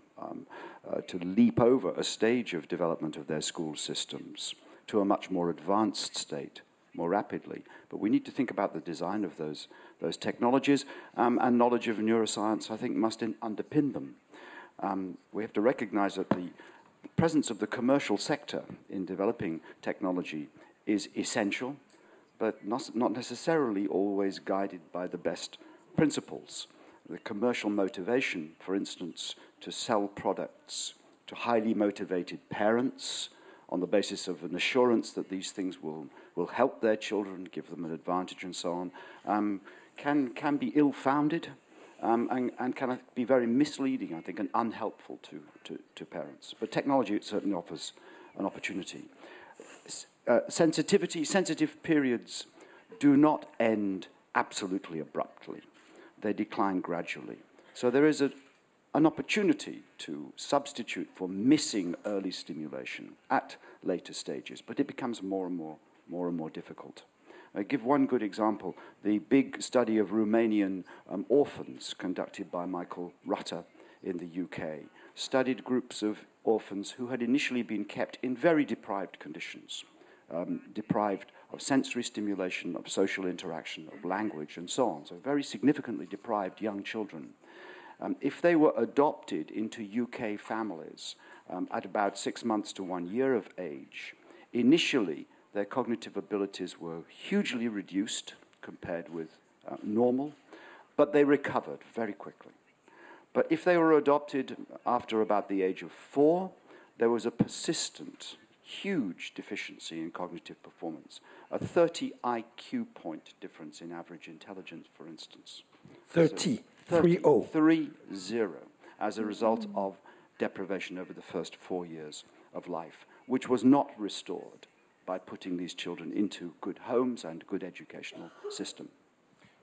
to leap over a stage of development of their school systems to a much more advanced state more rapidly. But we need to think about the design of those technologies, and knowledge of neuroscience, I think, must underpin them. We have to recognize that the presence of the commercial sector in developing technology is essential, but not necessarily always guided by the best principles. The commercial motivation, for instance, to sell products to highly motivated parents on the basis of an assurance that these things will help their children, give them an advantage and so on, can be ill-founded and can be very misleading, I think, and unhelpful to parents. But technology certainly offers an opportunity. Sensitive periods do not end absolutely abruptly. they decline gradually. So there is an opportunity to substitute for missing early stimulation at later stages, but it becomes more and more difficult. I give one good example. The big study of Romanian orphans conducted by Michael Rutter in the UK studied groups of orphans who had initially been kept in very deprived conditions, deprived of sensory stimulation, of social interaction, of language, and so on. So very significantly deprived young children. If they were adopted into UK families at about 6 months to 1 year of age, initially their cognitive abilities were hugely reduced compared with normal, but they recovered very quickly. But if they were adopted after about the age of 4, there was a persistent, huge deficiency in cognitive performance, a 30 IQ point difference in average intelligence, for instance. 30, 30, as a result of deprivation over the first 4 years of life, which was not restored by putting these children into good homes and good educational system.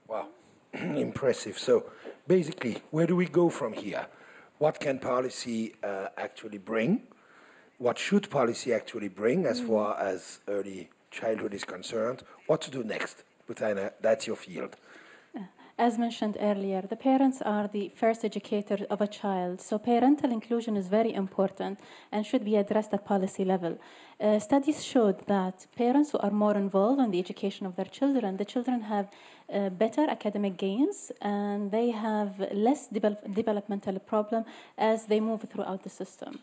Wow, impressive. So basically, where do we go from here? What can policy actually bring? What should policy actually bring as far as early childhood is concerned? What to do next? Butaina, that's your field. As mentioned earlier, the parents are the first educators of a child, so parental inclusion is very important and should be addressed at policy level. Studies showed that parents who are more involved in the education of their children, the children have better academic gains and they have less developmental problem as they move throughout the system.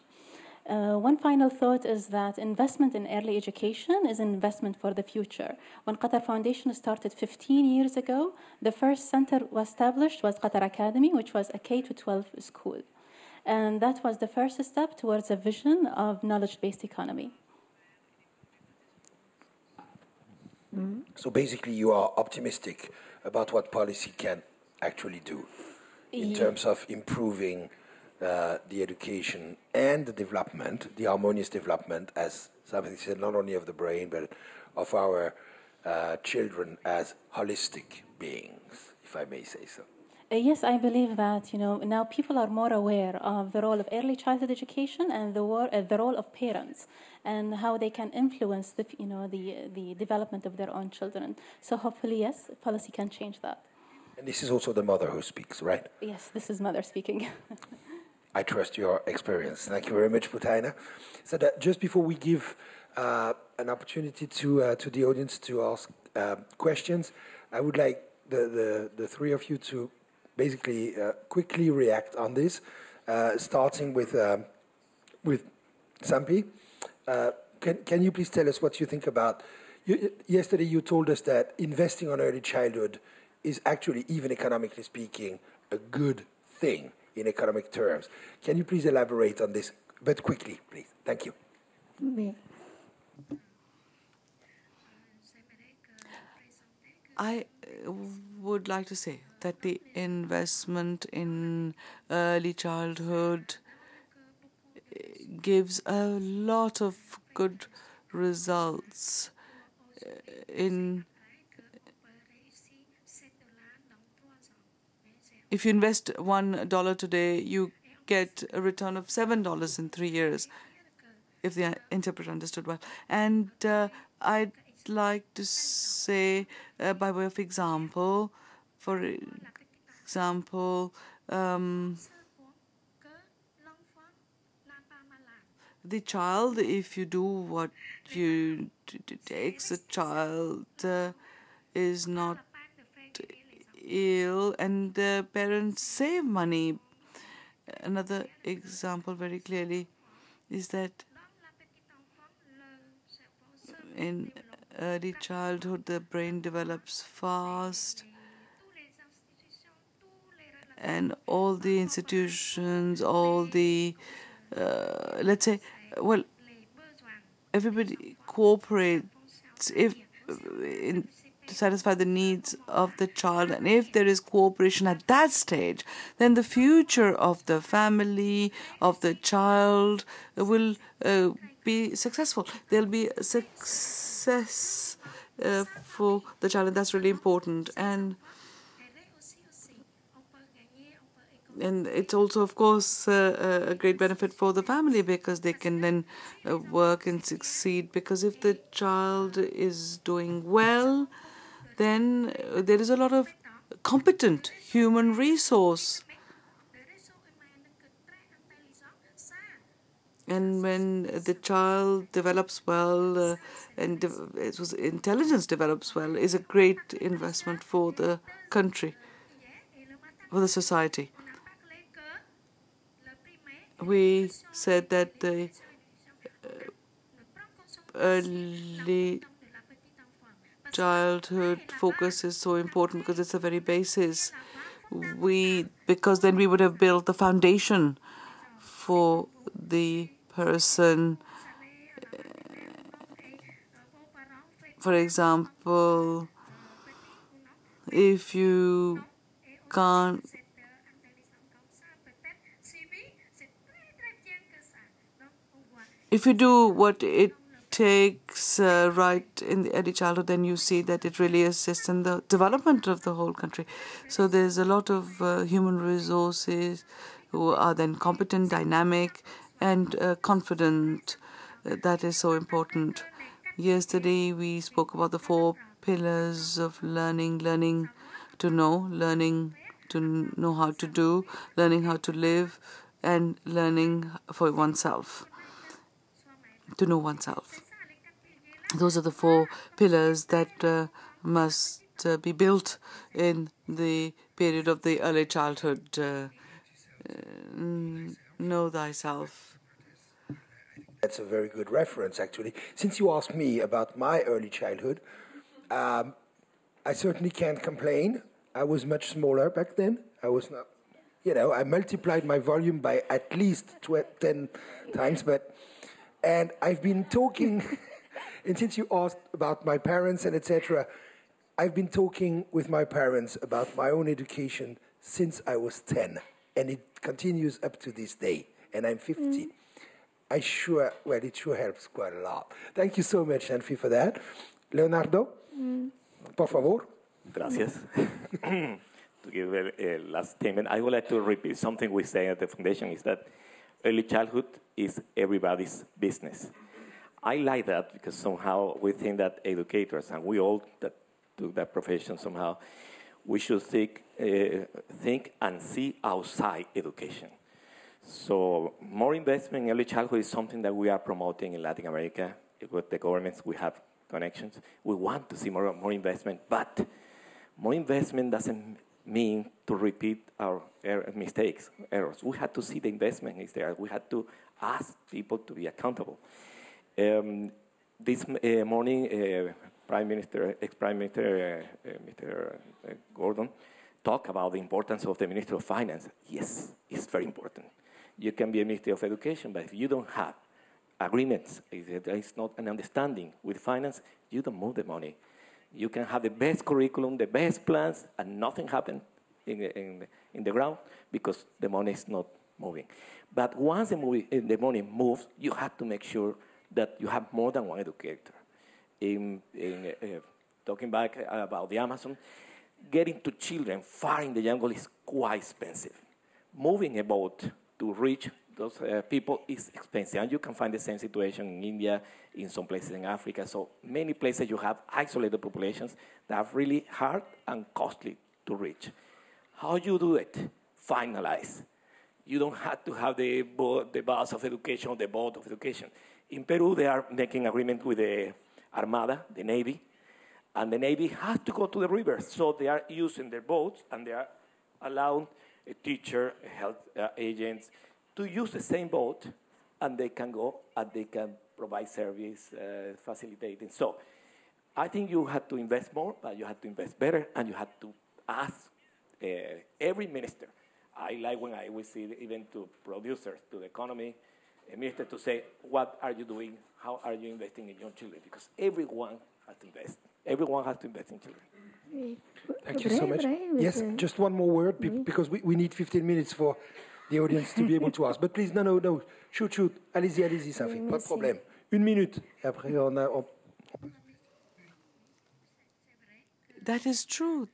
One final thought is that investment in early education is an investment for the future. When Qatar Foundation started 15 years ago, the first center was established was Qatar Academy, which was a K-12 school. And that was the first step towards a vision of knowledge-based economy. So basically, you are optimistic about what policy can actually do in terms of improving the education and the development, the harmonious development, as somebody said, not only of the brain, but of our children as holistic beings, if I may say so. Yes, I believe that, now people are more aware of the role of early childhood education and the role of parents and how they can influence the development of their own children. So hopefully, yes, policy can change that. And this is also the mother who speaks, right? Yes, this is mother speaking. I trust your experience. Thank you very much, Butaina. So that just before we give an opportunity to the audience to ask questions, I would like the three of you to basically quickly react on this, starting with Sampi. Can you please tell us what you think about? Yesterday you told us that investing on early childhood is actually, even economically speaking, a good thing in economic terms. Can you please elaborate on this, but quickly, please? Thank you. I would like to say that the investment in early childhood gives a lot of good results. If you invest $1 today, you get a return of $7 in 3 years, if the interpreter understood well. And I'd like to say, by way of example, for example, the child, if you do what you takes, the child is not ill and the parents save money. Another example very clearly is that in early childhood the brain develops fast and all the institutions, all the let's say, well, everybody cooperates to satisfy the needs of the child, and if there is cooperation at that stage, then the future of the family, of the child will be successful. There'll be success for the child, and that's really important. And And it's also, of course, a great benefit for the family because they can then work and succeed. Because if the child is doing well, then there is a lot of competent human resource. And when the child develops well and intelligence develops well, is a great investment for the country, for the society. We said that the early childhood focus is so important because it's the very basis. Because then we would have built the foundation for the person. For example, if you can't, if you do what it takes right in the early childhood, then you see that it really assists in the development of the whole country. So there's a lot of human resources who are then competent, dynamic, and confident. That is so important. Yesterday we spoke about the 4 pillars of learning: learning to know, learning to know how to do, learning how to live, and learning for oneself, to know oneself. Those are the 4 pillars that must be built in the period of the early childhood. Know thyself. That's a very good reference, actually. Since you asked me about my early childhood, I certainly can't complain. I was much smaller back then. I was not, I multiplied my volume by at least 10 times, and I've been talking, and since you asked about my parents and etc., I've been talking with my parents about my own education since I was 10, and it continues up to this day, and I'm 50. It sure helps quite a lot. Thank you so much, Anfi, for that. Leonardo, por favor. Gracias. To give a last statement, I would like to repeat something we say at the foundation, is that early childhood is everybody's business. I like that because somehow we think that educators, and we all that do that profession somehow, we should think and see outside education. So more investment in early childhood is something that we are promoting in Latin America. With the governments, we have connections. We want to see more investment, but more investment doesn't mean to repeat our mistakes, errors. We had to see the investment is there. We had to ask people to be accountable. This morning, Prime Minister, ex-Prime Minister, Mr. Gordon, talked about the importance of the Minister of Finance. Yes, it's very important. You can be a Minister of Education, but if you don't have agreements, if there is not an understanding with finance, you don't move the money. You can have the best curriculum, the best plans, and nothing happens in the ground because the money is not moving. But once the money moves, you have to make sure that you have more than one educator. Talking back about the Amazon, getting to children far in the jungle is quite expensive. Moving a boat to reach those people is expensive. And you can find the same situation in India, in some places in Africa. So many places you have isolated populations that are really hard and costly to reach. How you do it? Finalize. You don't have to have the bus of education or the boat of education. In Peru, they are making agreement with the Armada, the Navy, and the Navy has to go to the rivers. So they are using their boats, and they are allowing a teacher, health agents, to use the same boat, and they can go and they can provide service, facilitating. So I think you have to invest more, but you have to invest better, and you have to ask every minister. I like when I will see even to producers, to the economy, a minister to say, what are you doing? How are you investing in young children? Because everyone has to invest. Everyone has to invest in children. Thank you so much. Yes, just one more word, because we need 15 minutes for the audience to be able to ask. But please, no. Shoot. Allez-y, Safi. Pas de problème. 1 minute. Et après, That is true.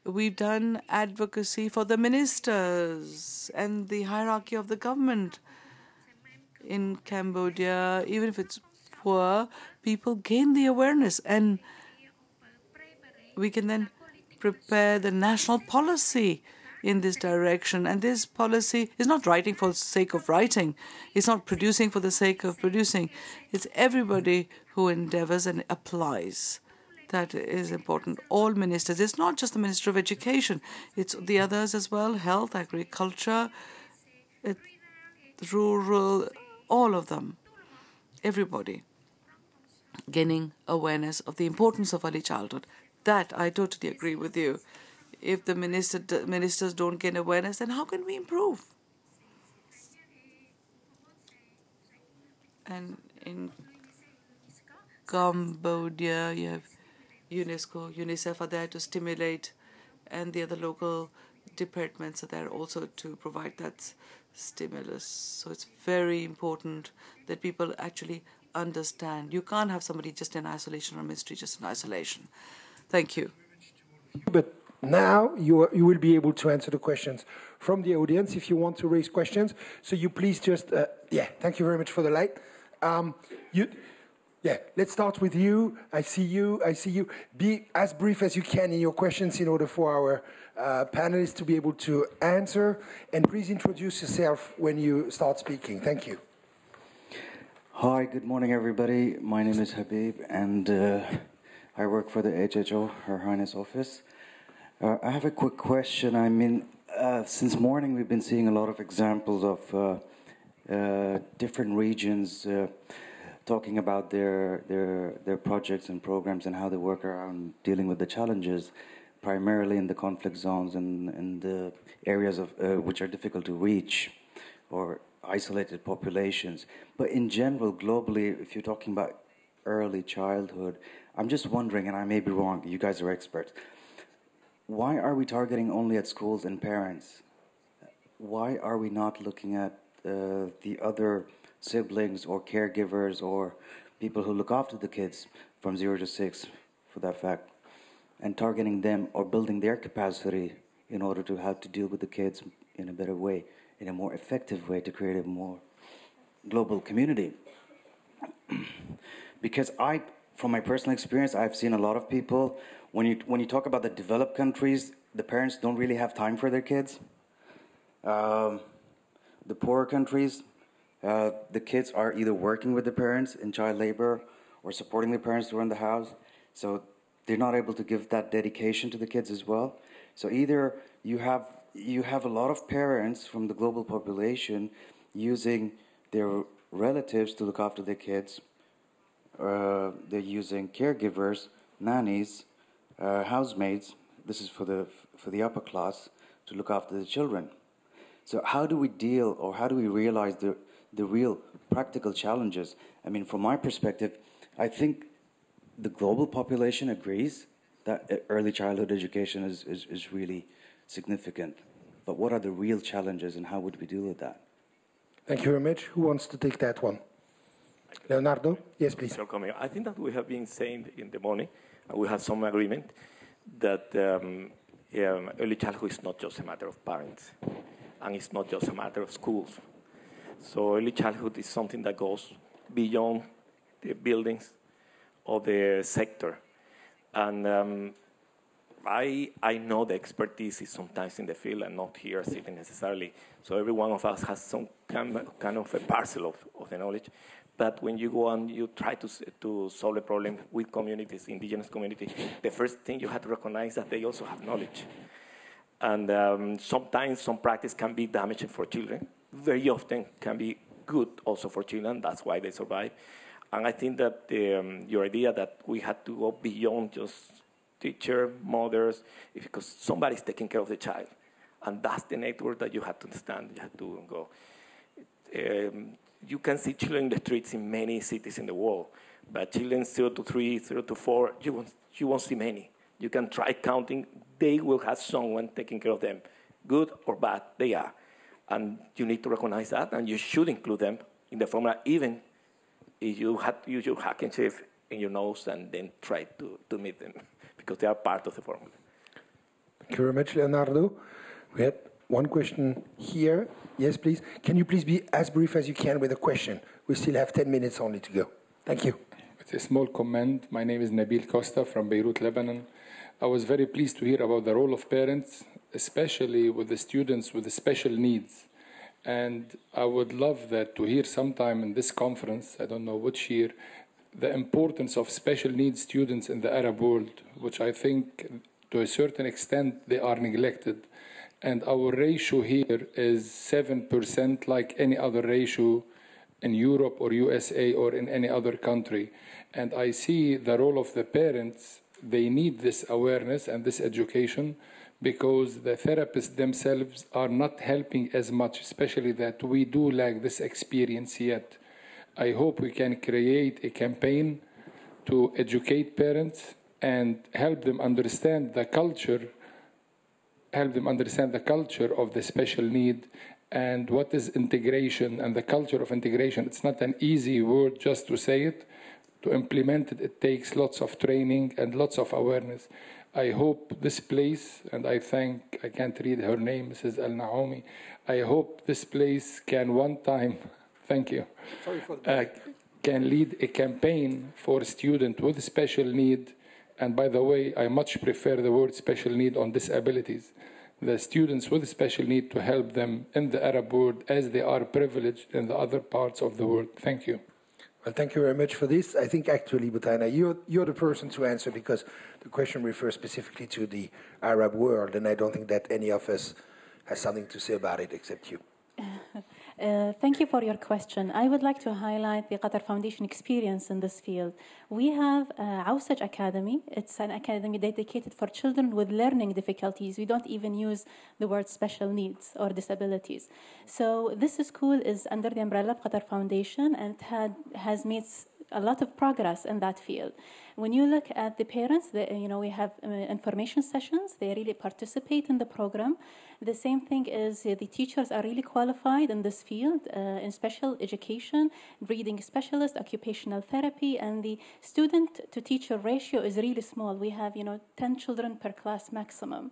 we've done advocacy for the ministers and the hierarchy of the government in Cambodia. Even if it's poor, people gain the awareness, and we can then prepare the national policy in this direction. And this policy is not writing for the sake of writing. It's not producing for the sake of producing. It's everybody who endeavors and applies. That is important. All ministers. It's not just the Minister of Education. It's the others as well, health, agriculture, rural, all of them. Everybody gaining awareness of the importance of early childhood. That I totally agree with you. If the ministers don't gain awareness, then how can we improve? And in Cambodia, you have UNESCO, UNICEF are there to stimulate, and the other local departments are there also to provide that stimulus. So it's very important that people actually understand. You can't have somebody just in isolation or ministry just in isolation. Thank you. But now you will be able to answer the questions from the audience if you want to raise questions. So you please just, thank you very much for the light. Let's start with you. I see you. Be as brief as you can in your questions in order for our panelists to be able to answer. And please introduce yourself when you start speaking. Thank you. Hi, good morning, everybody. My name is Habib, and I work for the HHO, Her Highness Office. I have a quick question. I mean, since morning we've been seeing a lot of examples of different regions talking about their projects and programs and how they work around dealing with the challenges, primarily in the conflict zones and the areas of which are difficult to reach or isolated populations. But in general, globally, if you're talking about early childhood, I'm just wondering, and I may be wrong, you guys are experts, why are we targeting only at schools and parents? Why are we not looking at the other siblings or caregivers or people who look after the kids from 0 to 6, for that fact, and targeting them or building their capacity in order to have to deal with the kids in a better way, in a more effective way, to create a more global community? Because from my personal experience, I've seen a lot of people, when you talk about the developed countries, the parents don't really have time for their kids. The poorer countries, the kids are either working with the parents in child labor or supporting the parents to run the house. So they're not able to give that dedication to the kids as well. So either you have a lot of parents from the global population using their relatives to look after their kids. They're using caregivers, nannies, housemaids. This is for the upper class to look after the children. So how do we deal, or how do we realize the real practical challenges? I mean, from my perspective, I think the global population agrees that early childhood education is really significant. But what are the real challenges, and how would we deal with that? Thank you very much. Who wants to take that one? Leonardo? Yes, please. I think that we have been saying in the morning, and we have some agreement, that early childhood is not just a matter of parents, and it's not just a matter of schools. So early childhood is something that goes beyond the buildings or the sector. And I know the expertise is sometimes in the field and not here sitting necessarily. So every one of us has some kind of a parcel of the knowledge. But when you go and you try to solve a problem with communities, indigenous communities, the first thing you have to recognize that they also have knowledge. And sometimes some practice can be damaging for children. Very often can be good also for children. That's why they survive. And I think that your idea that we had to go beyond just teacher, mothers, because somebody's taking care of the child. And that's the network that you have to understand. You have to go. You can see children in the streets in many cities in the world, but children 0 to 3, 0 to 4, you won't see many. You can try counting. They will have someone taking care of them. Good or bad, they are. And you need to recognize that, and you should include them in the formula, even if you have to use your handkerchief in your nose and then try to meet them, because they are part of the formula. Thank you very much, Leonardo. We had one question here. Yes, please. Can you please be as brief as you can with a question? We still have 10 minutes only to go. Thank you. It's a small comment. My name is Nabil Costa from Beirut, Lebanon. I was very pleased to hear about the role of parents, especially with the students with the special needs. And I would love that to hear sometime in this conference, I don't know which year, the importance of special needs students in the Arab world, which I think to a certain extent they are neglected. And our ratio here is 7% like any other ratio in Europe or USA or in any other country. And I see the role of the parents. They need this awareness and this education because the therapists themselves are not helping as much, especially that we do lack this experience yet. I hope we can create a campaign to educate parents and help them understand the culture of the special need and what is integration and the culture of integration. It's not an easy word just to say it. To implement it, it takes lots of training and lots of awareness. I hope this place, and I can't read her name, Mrs. Al-Naomi, I hope this place can one time, thank you, can lead a campaign for students with special need. And by the way, I much prefer the word special need on disabilities. The students with special need to help them in the Arab world as they are privileged in the other parts of the world. Thank you. Well, thank you very much for this. I think actually, Butaina, you're the person to answer because the question refers specifically to the Arab world, and I don't think that any of us has something to say about it except you. Thank you for your question. I would like to highlight the Qatar Foundation experience in this field. We have Awsaj Academy. It's an academy dedicated for children with learning difficulties. We don't even use the word special needs or disabilities. So this school is under the umbrella of Qatar Foundation and has made a lot of progress in that field. When you look at the parents, we have information sessions. They really participate in the program. The same thing is the teachers are really qualified in this field, in special education, reading specialist, occupational therapy, and the student-to-teacher ratio is really small. We have 10 children per class maximum.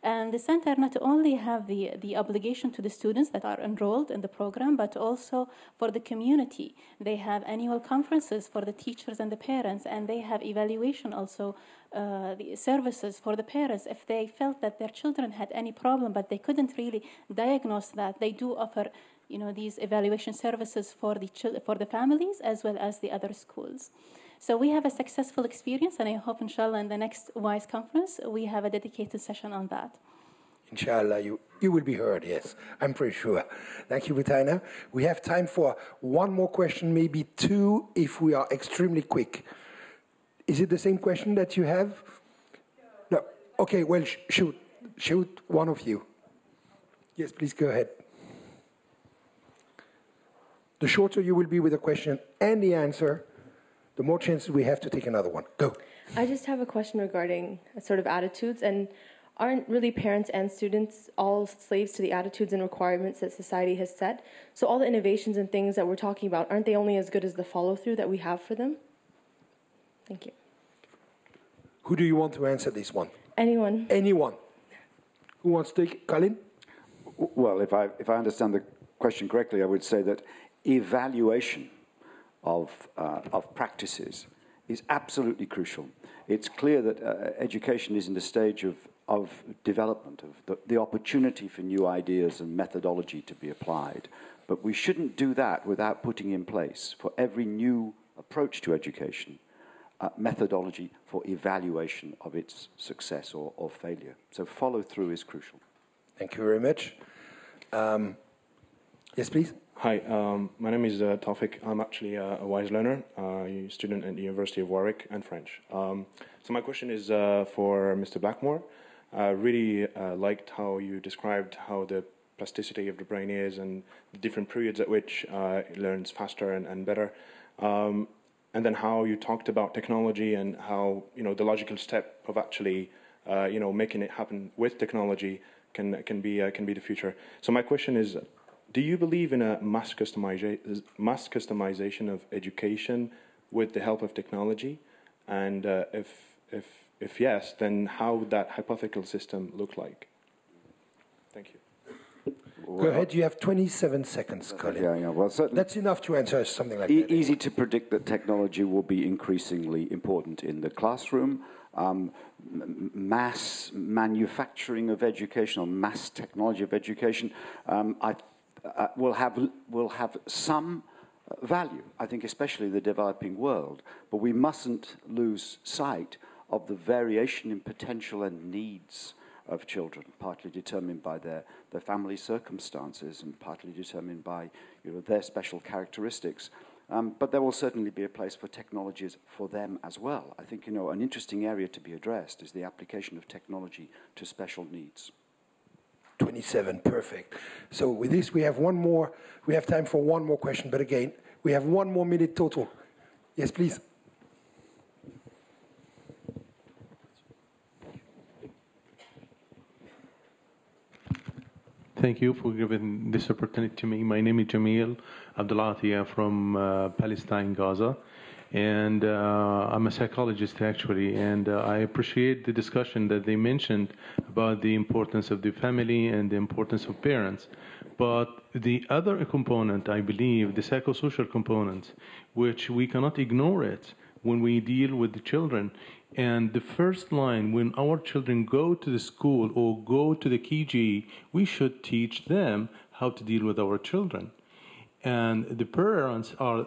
And the center not only have the obligation to the students that are enrolled in the program, but also for the community. They have annual conferences for the teachers and the parents, and they have evaluation also, the services for the parents. If they felt that their children had any problem, but they couldn't really diagnose that, they do offer these evaluation services for the families as well as the other schools. So we have a successful experience, and I hope, inshallah, in the next WISE conference, we have a dedicated session on that. Inshallah, you will be heard, yes, I'm pretty sure. Thank you, Butaina. We have time for one more question, maybe two, if we are extremely quick. Is it the same question that you have? No. Okay, well, shoot, one of you. Yes, please go ahead. The shorter you will be with the question and the answer, the more chances we have to take another one. Go. I just have a question regarding sort of attitudes, and aren't really parents and students all slaves to the attitudes and requirements that society has set? So all the innovations and things that we're talking about, aren't they only as good as the follow-through that we have for them? Thank you. Who do you want to answer this one? Anyone. Anyone. Who wants to take Colin? Well, if I understand the question correctly, I would say that evaluation of practices is absolutely crucial. It's clear that education is in the stage of development, of the opportunity for new ideas and methodology to be applied. But we shouldn't do that without putting in place, for every new approach to education, methodology for evaluation of its success or failure. So follow-through is crucial. Thank you very much. Yes, please. Hi, my name is Taufik. I'm actually a WISE learner, a student at the University of Warwick and French. So my question is for Mr. Blackmore. I really liked how you described how the plasticity of the brain is and the different periods at which it learns faster and better. And then how you talked about technology and how the logical step of actually making it happen with technology can be the future. So my question is, do you believe in a mass customization of education with the help of technology? And if If yes, then how would that hypothetical system look like? Thank you. Go ahead, you have 27 seconds, Colin. Yeah. Well, certainly that's enough to answer something like that. Easy to predict that technology will be increasingly important in the classroom. Mass manufacturing of education, or mass technology of education, will have some value, I think, especially in the developing world. But we mustn't lose sight of the variation in potential and needs of children, partly determined by their family circumstances and partly determined by their special characteristics. But there will certainly be a place for technologies for them as well. I think an interesting area to be addressed is the application of technology to special needs. 27, perfect. So with this, we have time for one more question, but again, we have 1 more minute total. Yes, please. Thank you for giving this opportunity to me. My name is Jamil Abdulatia from Palestine, Gaza. And I'm a psychologist, actually. And I appreciate the discussion that they mentioned about the importance of the family and the importance of parents. But the other component, I believe, the psychosocial component, which we cannot ignore it when we deal with the children. And the first line, when our children go to the school or go to the KG, we should teach them how to deal with our children. And the parents are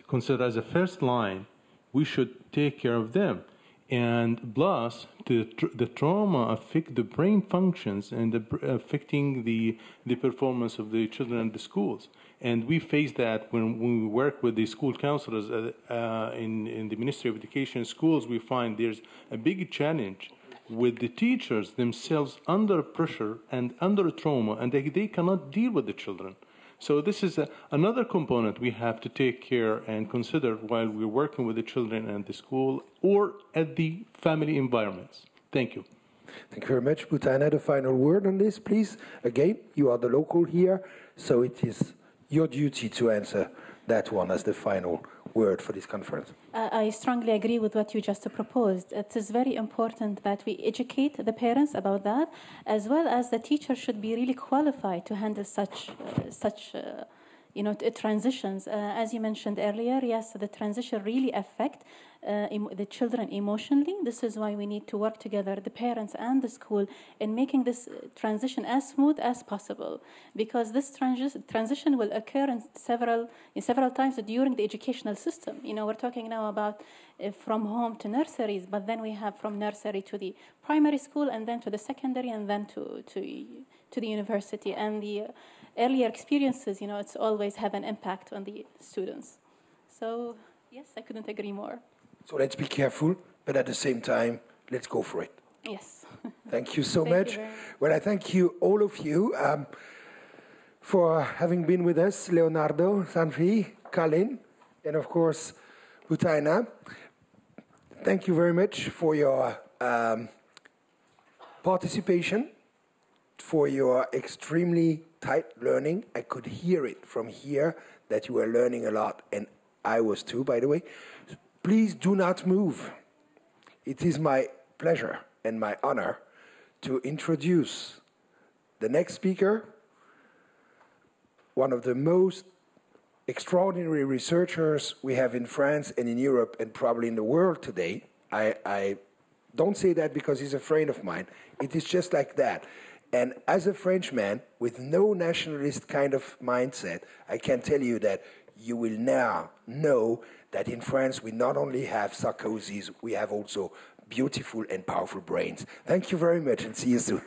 considered as a first line. We should take care of them. And plus, the trauma affect the brain functions and affecting the performance of the children in the schools. And we face that when we work with the school counselors in the Ministry of Education schools. We find there's a big challenge with the teachers themselves under pressure and under trauma, and they cannot deal with the children. So this is another component we have to take care and consider while we're working with the children at the school or at the family environments. Thank you. Thank you very much. Butana, the final word on this, please. Again, you are the local here, so it is your duty to answer that one as the final word for this conference. I strongly agree with what you just proposed. It is very important that we educate the parents about that, as well as the teacher should be really qualified to handle such transitions. As you mentioned earlier, yes, the transition really affect the children emotionally. This is why we need to work together, the parents and the school, in making this transition as smooth as possible. Because this transition will occur in several times during the educational system. We're talking now about from home to nurseries, but then we have from nursery to the primary school, and then to the secondary, and then to the university. And the earlier experiences, it's always have an impact on the students. So, yes, I couldn't agree more. So let's be careful, but at the same time, let's go for it. Yes. Thank you so much. Well, I thank you, all of you, for having been with us, Leonardo, Sanfi, Colin, and of course, Butaina. Thank you very much for your participation, for your extremely tight learning. I could hear it from here that you were learning a lot, and I was too, by the way. Please do not move. It is my pleasure and my honor to introduce the next speaker, one of the most extraordinary researchers we have in France and in Europe and probably in the world today. I don't say that because he's a friend of mine. It is just like that. And as a Frenchman with no nationalist kind of mindset, I can tell you that you will now know that in France we not only have Sarkozys, we have also beautiful and powerful brains. Thank you very much, and see you soon.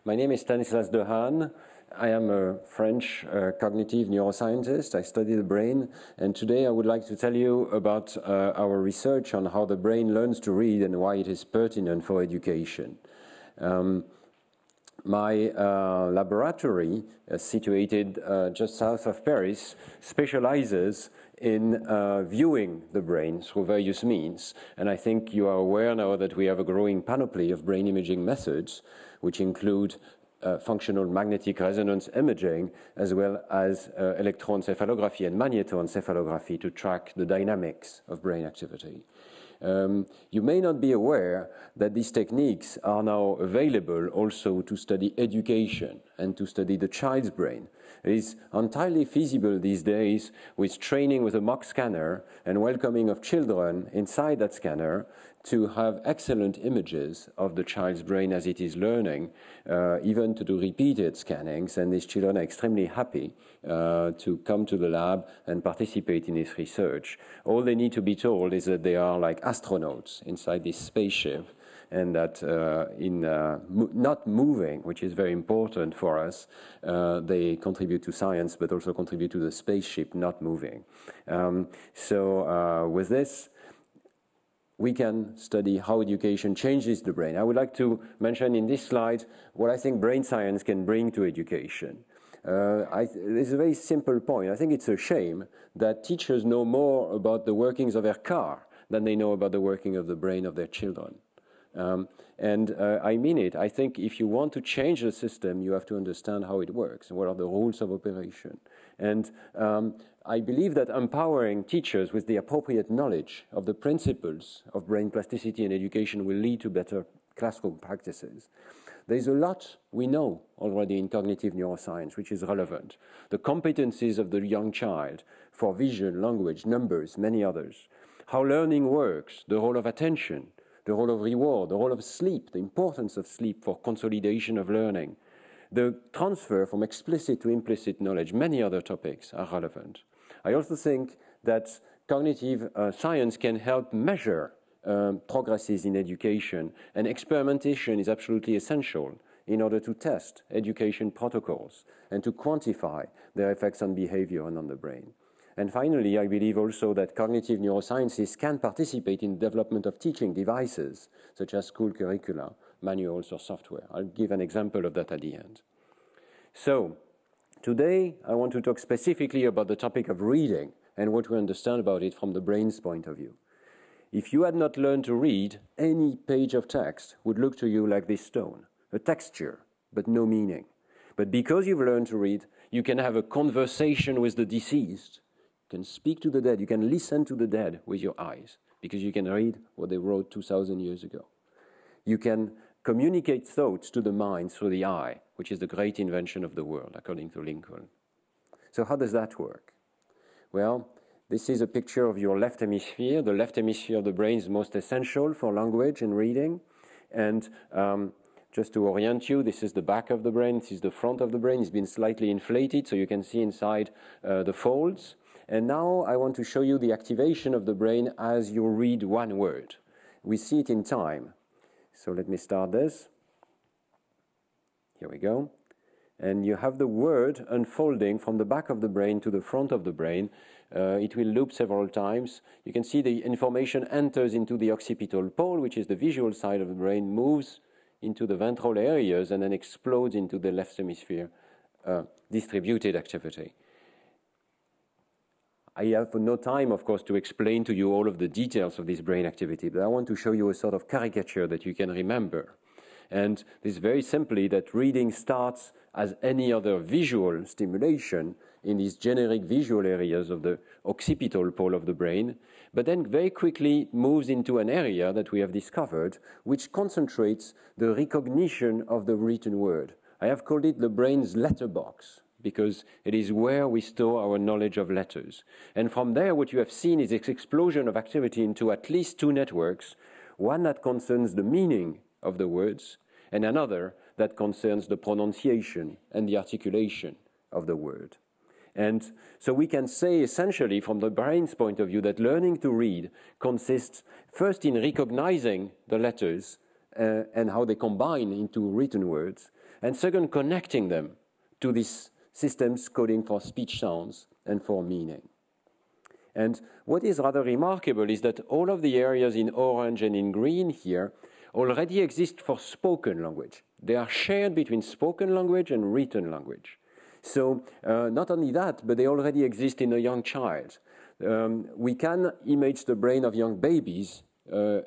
My name is Stanislas Dehaene. I am a French cognitive neuroscientist. I study the brain, and today I would like to tell you about our research on how the brain learns to read and why it is pertinent for education. My laboratory, situated just south of Paris, specializes in viewing the brain through various means. And I think you are aware now that we have a growing panoply of brain imaging methods, which include functional magnetic resonance imaging, as well as electroencephalography and magnetoencephalography to track the dynamics of brain activity. You may not be aware that these techniques are now available also to study education and to study the child's brain. It is entirely feasible these days with training with a mock scanner and welcoming of children inside that scanner to have excellent images of the child's brain as it is learning, even to do repeated scannings, and these children are extremely happy to come to the lab and participate in this research. All they need to be told is that they are like astronauts inside this spaceship, and that not moving, which is very important for us, they contribute to science, but also contribute to the spaceship not moving. With this, we can study how education changes the brain. I would like to mention in this slide what I think brain science can bring to education. It's a very simple point. I think it's a shame that teachers know more about the workings of their car than they know about the working of the brain of their children. I mean it. I think if you want to change the system, you have to understand how it works and what are the rules of operation. And I believe that empowering teachers with the appropriate knowledge of the principles of brain plasticity and education will lead to better classroom practices. There's a lot we know already in cognitive neuroscience, which is relevant. The competencies of the young child for vision, language, numbers, many others. How learning works, the role of attention, the role of reward, the role of sleep, the importance of sleep for consolidation of learning. The transfer from explicit to implicit knowledge, many other topics are relevant. I also think that cognitive science can help measure progresses in education, and experimentation is absolutely essential in order to test education protocols and to quantify their effects on behavior and on the brain. And finally, I believe also that cognitive neurosciences can participate in the development of teaching devices, such as school curricula, manuals, or software. I'll give an example of that at the end. So, today, I want to talk specifically about the topic of reading and what we understand about it from the brain's point of view. If you had not learned to read, any page of text would look to you like this stone, a texture, but no meaning. But because you've learned to read, you can have a conversation with the deceased. You can speak to the dead. You can listen to the dead with your eyes because you can read what they wrote 2,000 years ago. You can communicate thoughts to the mind through the eye, which is the great invention of the world, according to Lincoln. So how does that work? Well, this is a picture of your left hemisphere. The left hemisphere of the brain is most essential for language and reading. And just to orient you, this is the back of the brain. This is the front of the brain. It's been slightly inflated, so you can see inside the folds. And now I want to show you the activation of the brain as you read one word. We see it in time. So let me start this. Here we go. And you have the word unfolding from the back of the brain to the front of the brain. It will loop several times. You can see the information enters into the occipital pole, which is the visual side of the brain, moves into the ventral areas, and then explodes into the left hemisphere distributed activity. I have no time, of course, to explain to you all of the details of this brain activity, but I want to show you a sort of caricature that you can remember. And this is very simply that reading starts as any other visual stimulation in these generic visual areas of the occipital pole of the brain, but then very quickly moves into an area that we have discovered, which concentrates the recognition of the written word. I have called it the brain's letterbox, because it is where we store our knowledge of letters. And from there, what you have seen is this explosion of activity into at least two networks, one that concerns the meaning of the words, and another that concerns the pronunciation and the articulation of the word. And so we can say essentially from the brain's point of view that learning to read consists first in recognizing the letters and how they combine into written words, and second, connecting them to these systems coding for speech sounds and for meaning. And what is rather remarkable is that all of the areas in orange and in green here already exist for spoken language. They are shared between spoken language and written language. So not only that, but they already exist in a young child. We can image the brain of young babies,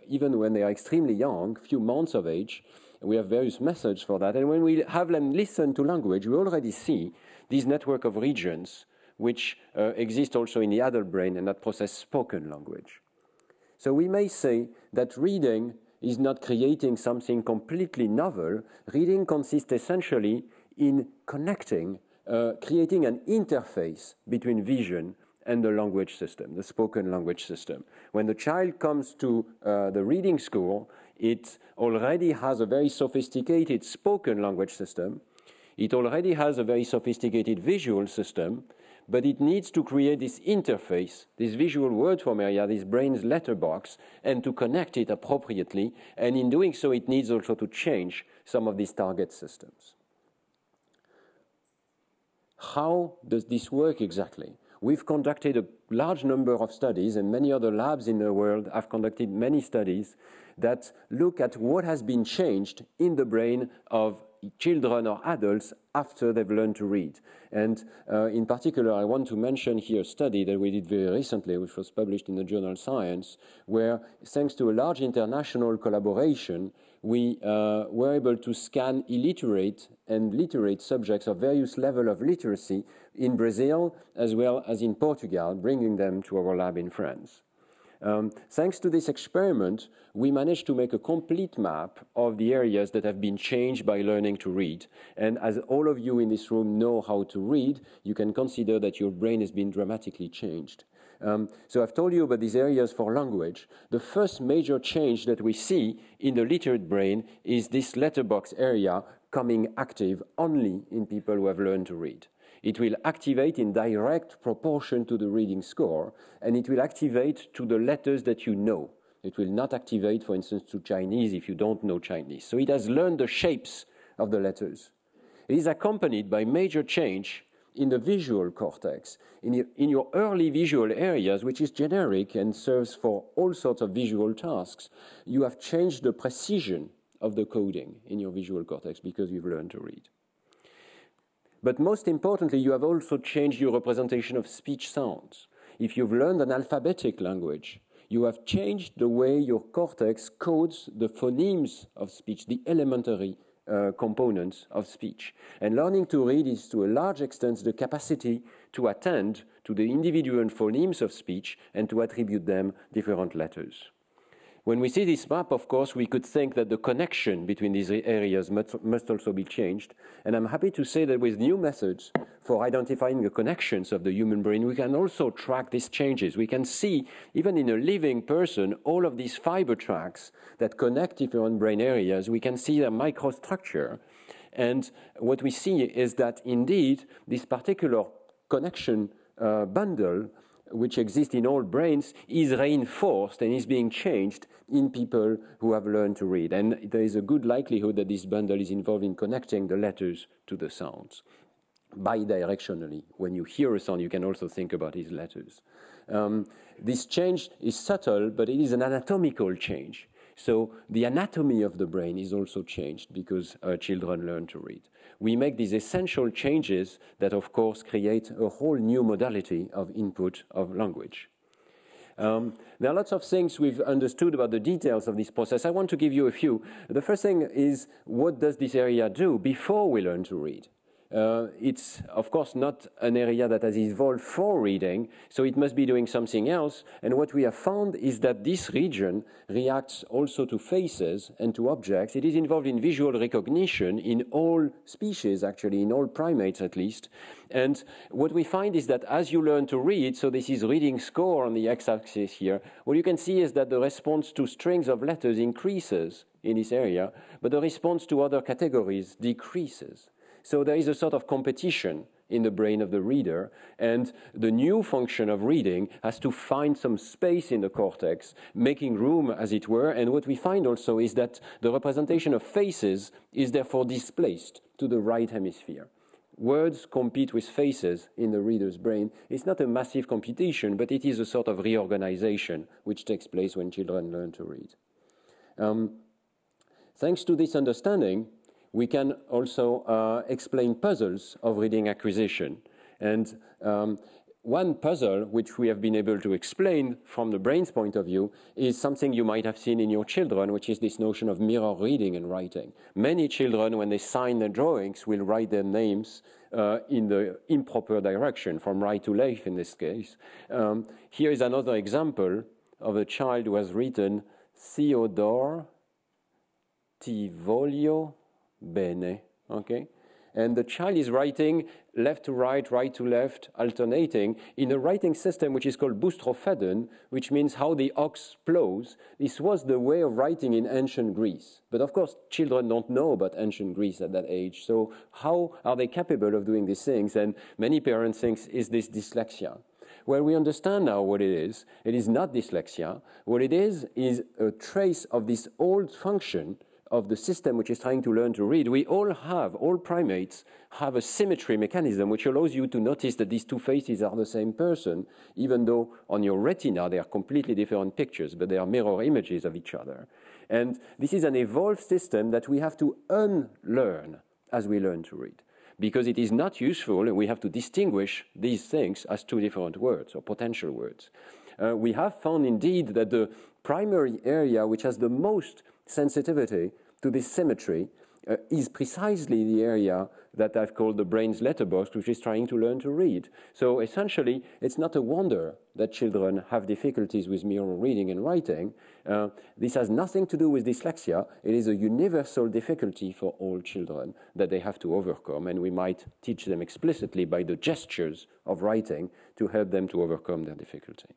even when they are extremely young, few months of age. We have various methods for that. And when we have them listen to language, we already see this network of regions which exist also in the adult brain and that process spoken language. So we may say that reading is not creating something completely novel. Reading consists essentially in connecting, creating an interface between vision and the language system, the spoken language system. When the child comes to the reading school, it already has a very sophisticated spoken language system. It already has a very sophisticated visual system, but it needs to create this interface, this visual word form area, this brain's letterbox, and to connect it appropriately. And in doing so, it needs also to change some of these target systems. How does this work exactly? We've conducted a large number of studies, and many other labs in the world have conducted many studies that look at what has been changed in the brain of children or adults after they've learned to read. And in particular, I want to mention here a study that we did very recently, which was published in the journal Science, where thanks to a large international collaboration, we were able to scan illiterate and literate subjects of various levels of literacy in Brazil as well as in Portugal, bringing them to our lab in France. Thanks to this experiment, we managed to make a complete map of the areas that have been changed by learning to read. And as all of you in this room know how to read, you can consider that your brain has been dramatically changed. So I've told you about these areas for language. The first major change that we see in the literate brain is this letterbox area coming active only in people who have learned to read. It will activate in direct proportion to the reading score, and it will activate to the letters that you know. It will not activate, for instance, to Chinese if you don't know Chinese. So it has learned the shapes of the letters. It is accompanied by major change in the visual cortex, in your early visual areas, which is generic and serves for all sorts of visual tasks. You have changed the precision of the coding in your visual cortex because you've learned to read. But most importantly, you have also changed your representation of speech sounds. If you've learned an alphabetic language, you have changed the way your cortex codes the phonemes of speech, the elementary components of speech. And learning to read is to a large extent the capacity to attend to the individual phonemes of speech and to attribute them different letters. When we see this map, of course, we could think that the connection between these areas must also be changed. And I'm happy to say that with new methods for identifying the connections of the human brain, we can also track these changes. We can see, even in a living person, all of these fiber tracks that connect different brain areas. We can see their microstructure. And what we see is that, indeed, this particular connection bundle which exists in all brains is reinforced and is being changed in people who have learned to read. And there is a good likelihood that this bundle is involved in connecting the letters to the sounds bidirectionally. When you hear a sound, you can also think about its letters. This change is subtle, but it is an anatomical change. So the anatomy of the brain is also changed because children learn to read. We make these essential changes that, of course, create a whole new modality of input of language. There are lots of things we've understood about the details of this process. I want to give you a few. The first thing is, what does this area do before we learn to read? It's, of course, not an area that has evolved for reading, so it must be doing something else. And what we have found is that this region reacts also to faces and to objects. It is involved in visual recognition in all species, actually, in all primates at least. And what we find is that as you learn to read, so this is reading score on the x-axis here, what you can see is that the response to strings of letters increases in this area, but the response to other categories decreases. So there is a sort of competition in the brain of the reader, and the new function of reading has to find some space in the cortex, making room, as it were, and what we find also is that the representation of faces is therefore displaced to the right hemisphere. Words compete with faces in the reader's brain. It's not a massive computation, but it is a sort of reorganization which takes place when children learn to read. Thanks to this understanding, we can also explain puzzles of reading acquisition. And one puzzle which we have been able to explain from the brain's point of view is something you might have seen in your children, which is this notion of mirror reading and writing. Many children, when they sign their drawings, will write their names in the improper direction, from right to left in this case. Here is another example of a child who has written Theodore ti voglio bene, okay? And the child is writing left to right to left, alternating, in a writing system which is called Boustrophedon, which means how the ox plows. This was the way of writing in ancient Greece. But of course, children don't know about ancient Greece at that age. So how are they capable of doing these things? And many parents think, is this dyslexia? Well, we understand now what it is. It is not dyslexia. What it is a trace of this old function of the system which is trying to learn to read. We all primates have a symmetry mechanism which allows you to notice that these two faces are the same person, even though on your retina they are completely different pictures, but they are mirror images of each other. And this is an evolved system that we have to unlearn as we learn to read, because it is not useful, and we have to distinguish these things as two different words or potential words. We have found indeed that the primary area which has the most sensitivity to this symmetry is precisely the area that I've called the brain's letterbox, which is trying to learn to read. So essentially, it's not a wonder that children have difficulties with mirror reading and writing. This has nothing to do with dyslexia. It is a universal difficulty for all children that they have to overcome, and we might teach them explicitly by the gestures of writing to help them to overcome their difficulty.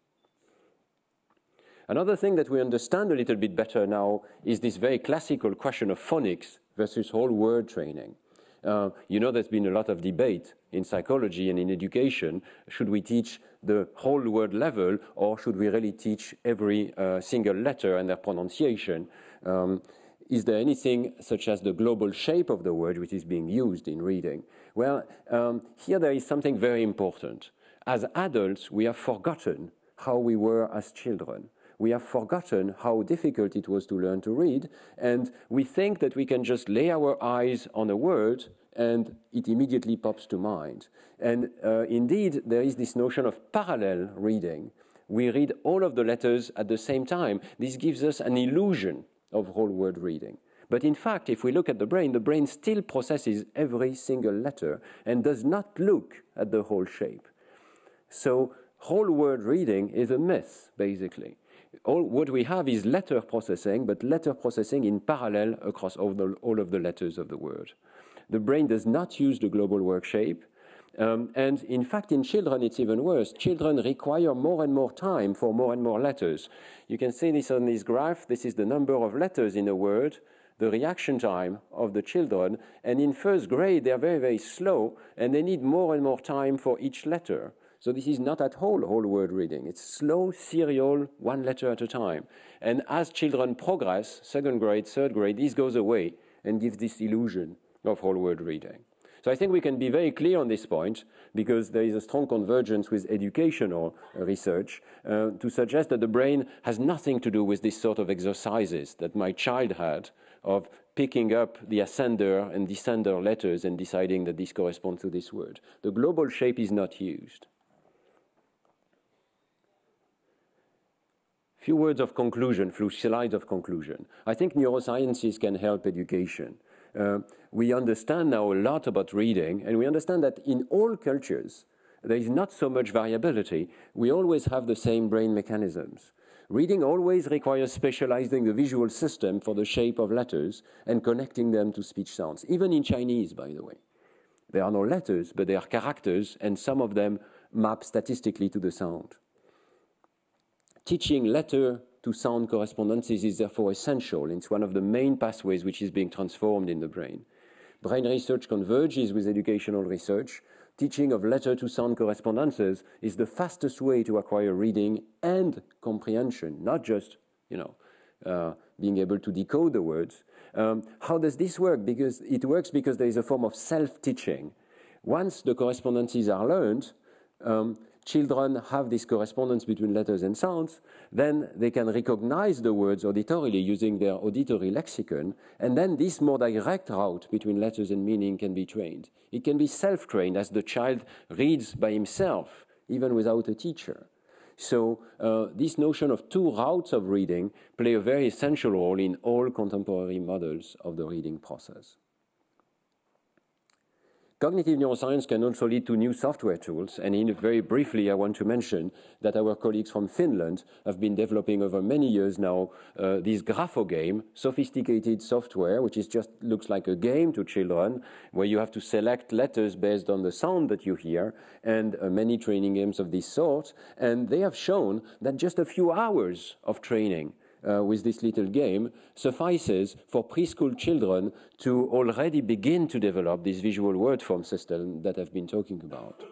Another thing that we understand a little bit better now is this very classical question of phonics versus whole word training. You know, there's been a lot of debate in psychology and in education. Should we teach the whole word level, or should we really teach every single letter and their pronunciation? Is there anything such as the global shape of the word which is being used in reading? Well, here there is something very important. As adults, we have forgotten how we were as children. We have forgotten how difficult it was to learn to read, and we think that we can just lay our eyes on a word and it immediately pops to mind. And indeed, there is this notion of parallel reading. We read all of the letters at the same time. This gives us an illusion of whole word reading. But in fact, if we look at the brain still processes every single letter and does not look at the whole shape. So whole word reading is a myth, basically. What we have is letter processing, but letter processing in parallel across all of the letters of the word. The brain does not use the global word shape. And in fact, in children, it's even worse. Children require more and more time for more and more letters. You can see this on this graph. This is the number of letters in a word, the reaction time of the children. And in first grade, they're very, very slow, and they need more and more time for each letter. So this is not at all whole word reading. It's slow, serial, one letter at a time. And as children progress, second grade, third grade, this goes away and gives this illusion of whole word reading. So I think we can be very clear on this point, because there is a strong convergence with educational research to suggest that the brain has nothing to do with this sort of exercises that my child had of picking up the ascender and descender letters and deciding that this corresponds to this word. The global shape is not used. Few words of conclusion, few slides of conclusion. I think neurosciences can help education. We understand now a lot about reading, and we understand that in all cultures, there is not so much variability. We always have the same brain mechanisms. Reading always requires specializing the visual system for the shape of letters and connecting them to speech sounds, even in Chinese, by the way. There are no letters, but there are characters, and some of them map statistically to the sound. Teaching letter to sound correspondences is therefore essential. It's one of the main pathways which is being transformed in the brain. Brain research converges with educational research. teaching of letter-to-sound correspondences is the fastest way to acquire reading and comprehension, not just, being able to decode the words. How does this work? Because it works because there is a form of self-teaching. Once the correspondences are learned, children have this correspondence between letters and sounds, then they can recognize the words auditorily using their auditory lexicon, and then this more direct route between letters and meaning can be trained. It can be self-trained as the child reads by himself, even without a teacher. So this notion of two routes of reading play a very essential role in all contemporary models of the reading process. Cognitive neuroscience can also lead to new software tools, and very briefly I want to mention that our colleagues from Finland have been developing over many years now this graphogame, sophisticated software, which looks like a game to children, where you have to select letters based on the sound that you hear, and many training games of this sort, and they have shown that just a few hours of training with this little game suffices for preschool children to already begin to develop this visual word form system that I've been talking about.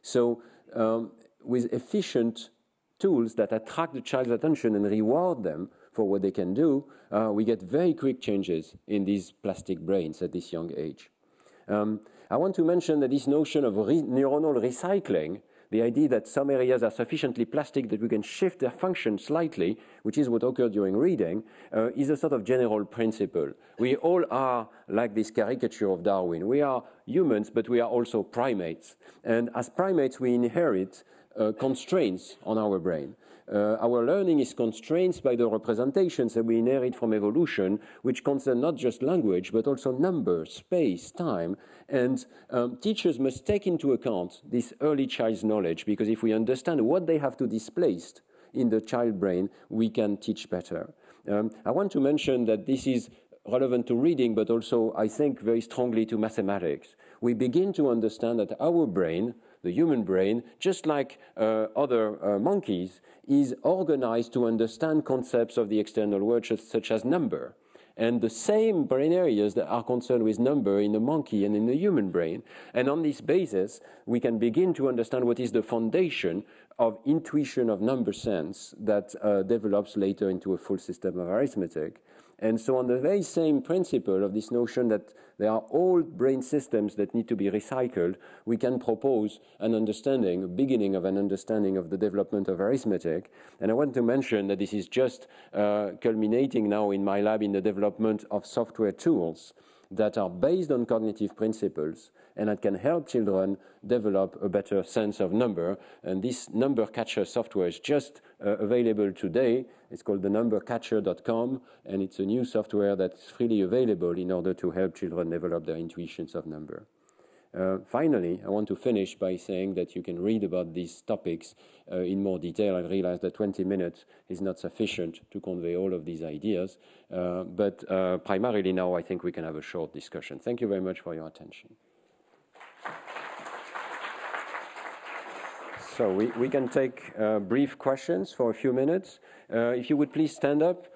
So with efficient tools that attract the child's attention and reward them for what they can do, we get very quick changes in these plastic brains at this young age. I want to mention that this notion of neuronal recycling, the idea that some areas are sufficiently plastic that we can shift their function slightly, which is what occurred during reading, is a sort of general principle. We all are like this caricature of Darwin. We are humans, but we are also primates. And as primates, we inherit constraints on our brain. Our learning is constrained by the representations that we inherit from evolution, which concern not just language, but also number, space, time. And teachers must take into account this early child's knowledge, because if we understand what they have to displace in the child brain, we can teach better. I want to mention that this is relevant to reading, but also, I think, very strongly to mathematics. We begin to understand that our brain, the human brain, just like other monkeys, is organized to understand concepts of the external world, such as number. And the same brain areas that are concerned with number in the monkey and in the human brain. And on this basis, we can begin to understand what is the foundation of intuition of number sense that develops later into a full system of arithmetic. And so on the very same principle of this notion that there are old brain systems that need to be recycled, we can propose an understanding, a beginning of an understanding of the development of arithmetic. And I want to mention that this is just culminating now in my lab in the development of software tools that are based on cognitive principles and that can help children develop a better sense of number. And this number catcher software is just available today. It's called thenumbercatcher.com, and it's a new software that's freely available in order to help children develop their intuitions of number. Finally, I want to finish by saying that you can read about these topics in more detail. I realize that 20 minutes is not sufficient to convey all of these ideas, but primarily now I think we can have a short discussion. Thank you very much for your attention. So we can take brief questions for a few minutes. If you would please stand up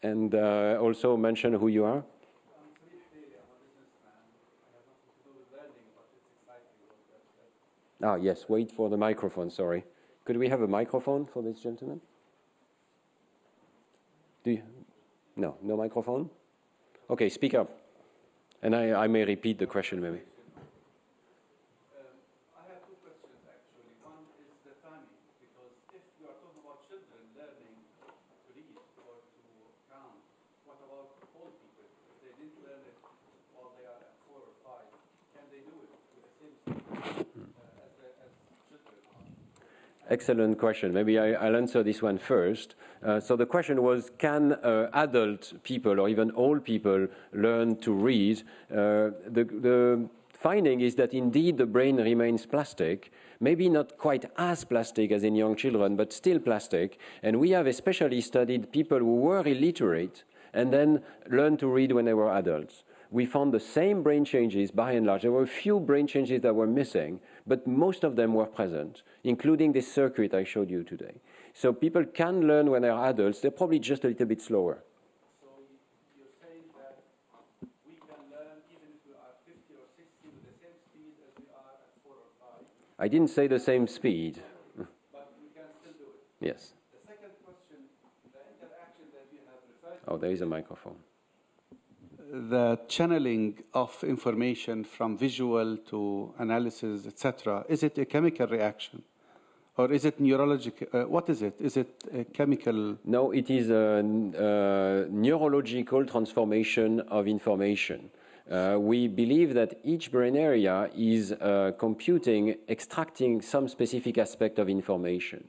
and also mention who you are. Ah, yes, wait for the microphone, sorry. Could we have a microphone for this gentleman? Do you? No microphone? Okay, speak up. And I may repeat the question maybe. I have two questions actually. One is the timing, because if you are talking about children learning to read or to count, what about old people? If they didn't learn it while they are at 4 or 5, can they do it with the same speed as children are? Excellent question. Maybe I'll answer this one first. So the question was, can adult people or even old people learn to read? The finding is that indeed the brain remains plastic, maybe not quite as plastic as in young children, but still plastic. And we have especially studied people who were illiterate and then learned to read when they were adults. We found the same brain changes by and large. There were a few brain changes that were missing, but most of them were present, including this circuit I showed you today. So people can learn when they're adults. They're probably just a little bit slower. So you're saying that we can learn even if we are 50 or 60 with the same speed as we are at 4 I didn't say the same speed. But we can still do it. Yes. The second question, the interaction that you have referred Oh, there is a microphone. the channeling of information from visual to analysis, etc., is it a chemical reaction? Or is it neurological? What is it? Is it a chemical? No, it is a neurological transformation of information. We believe that each brain area is computing, extracting some specific aspect of information.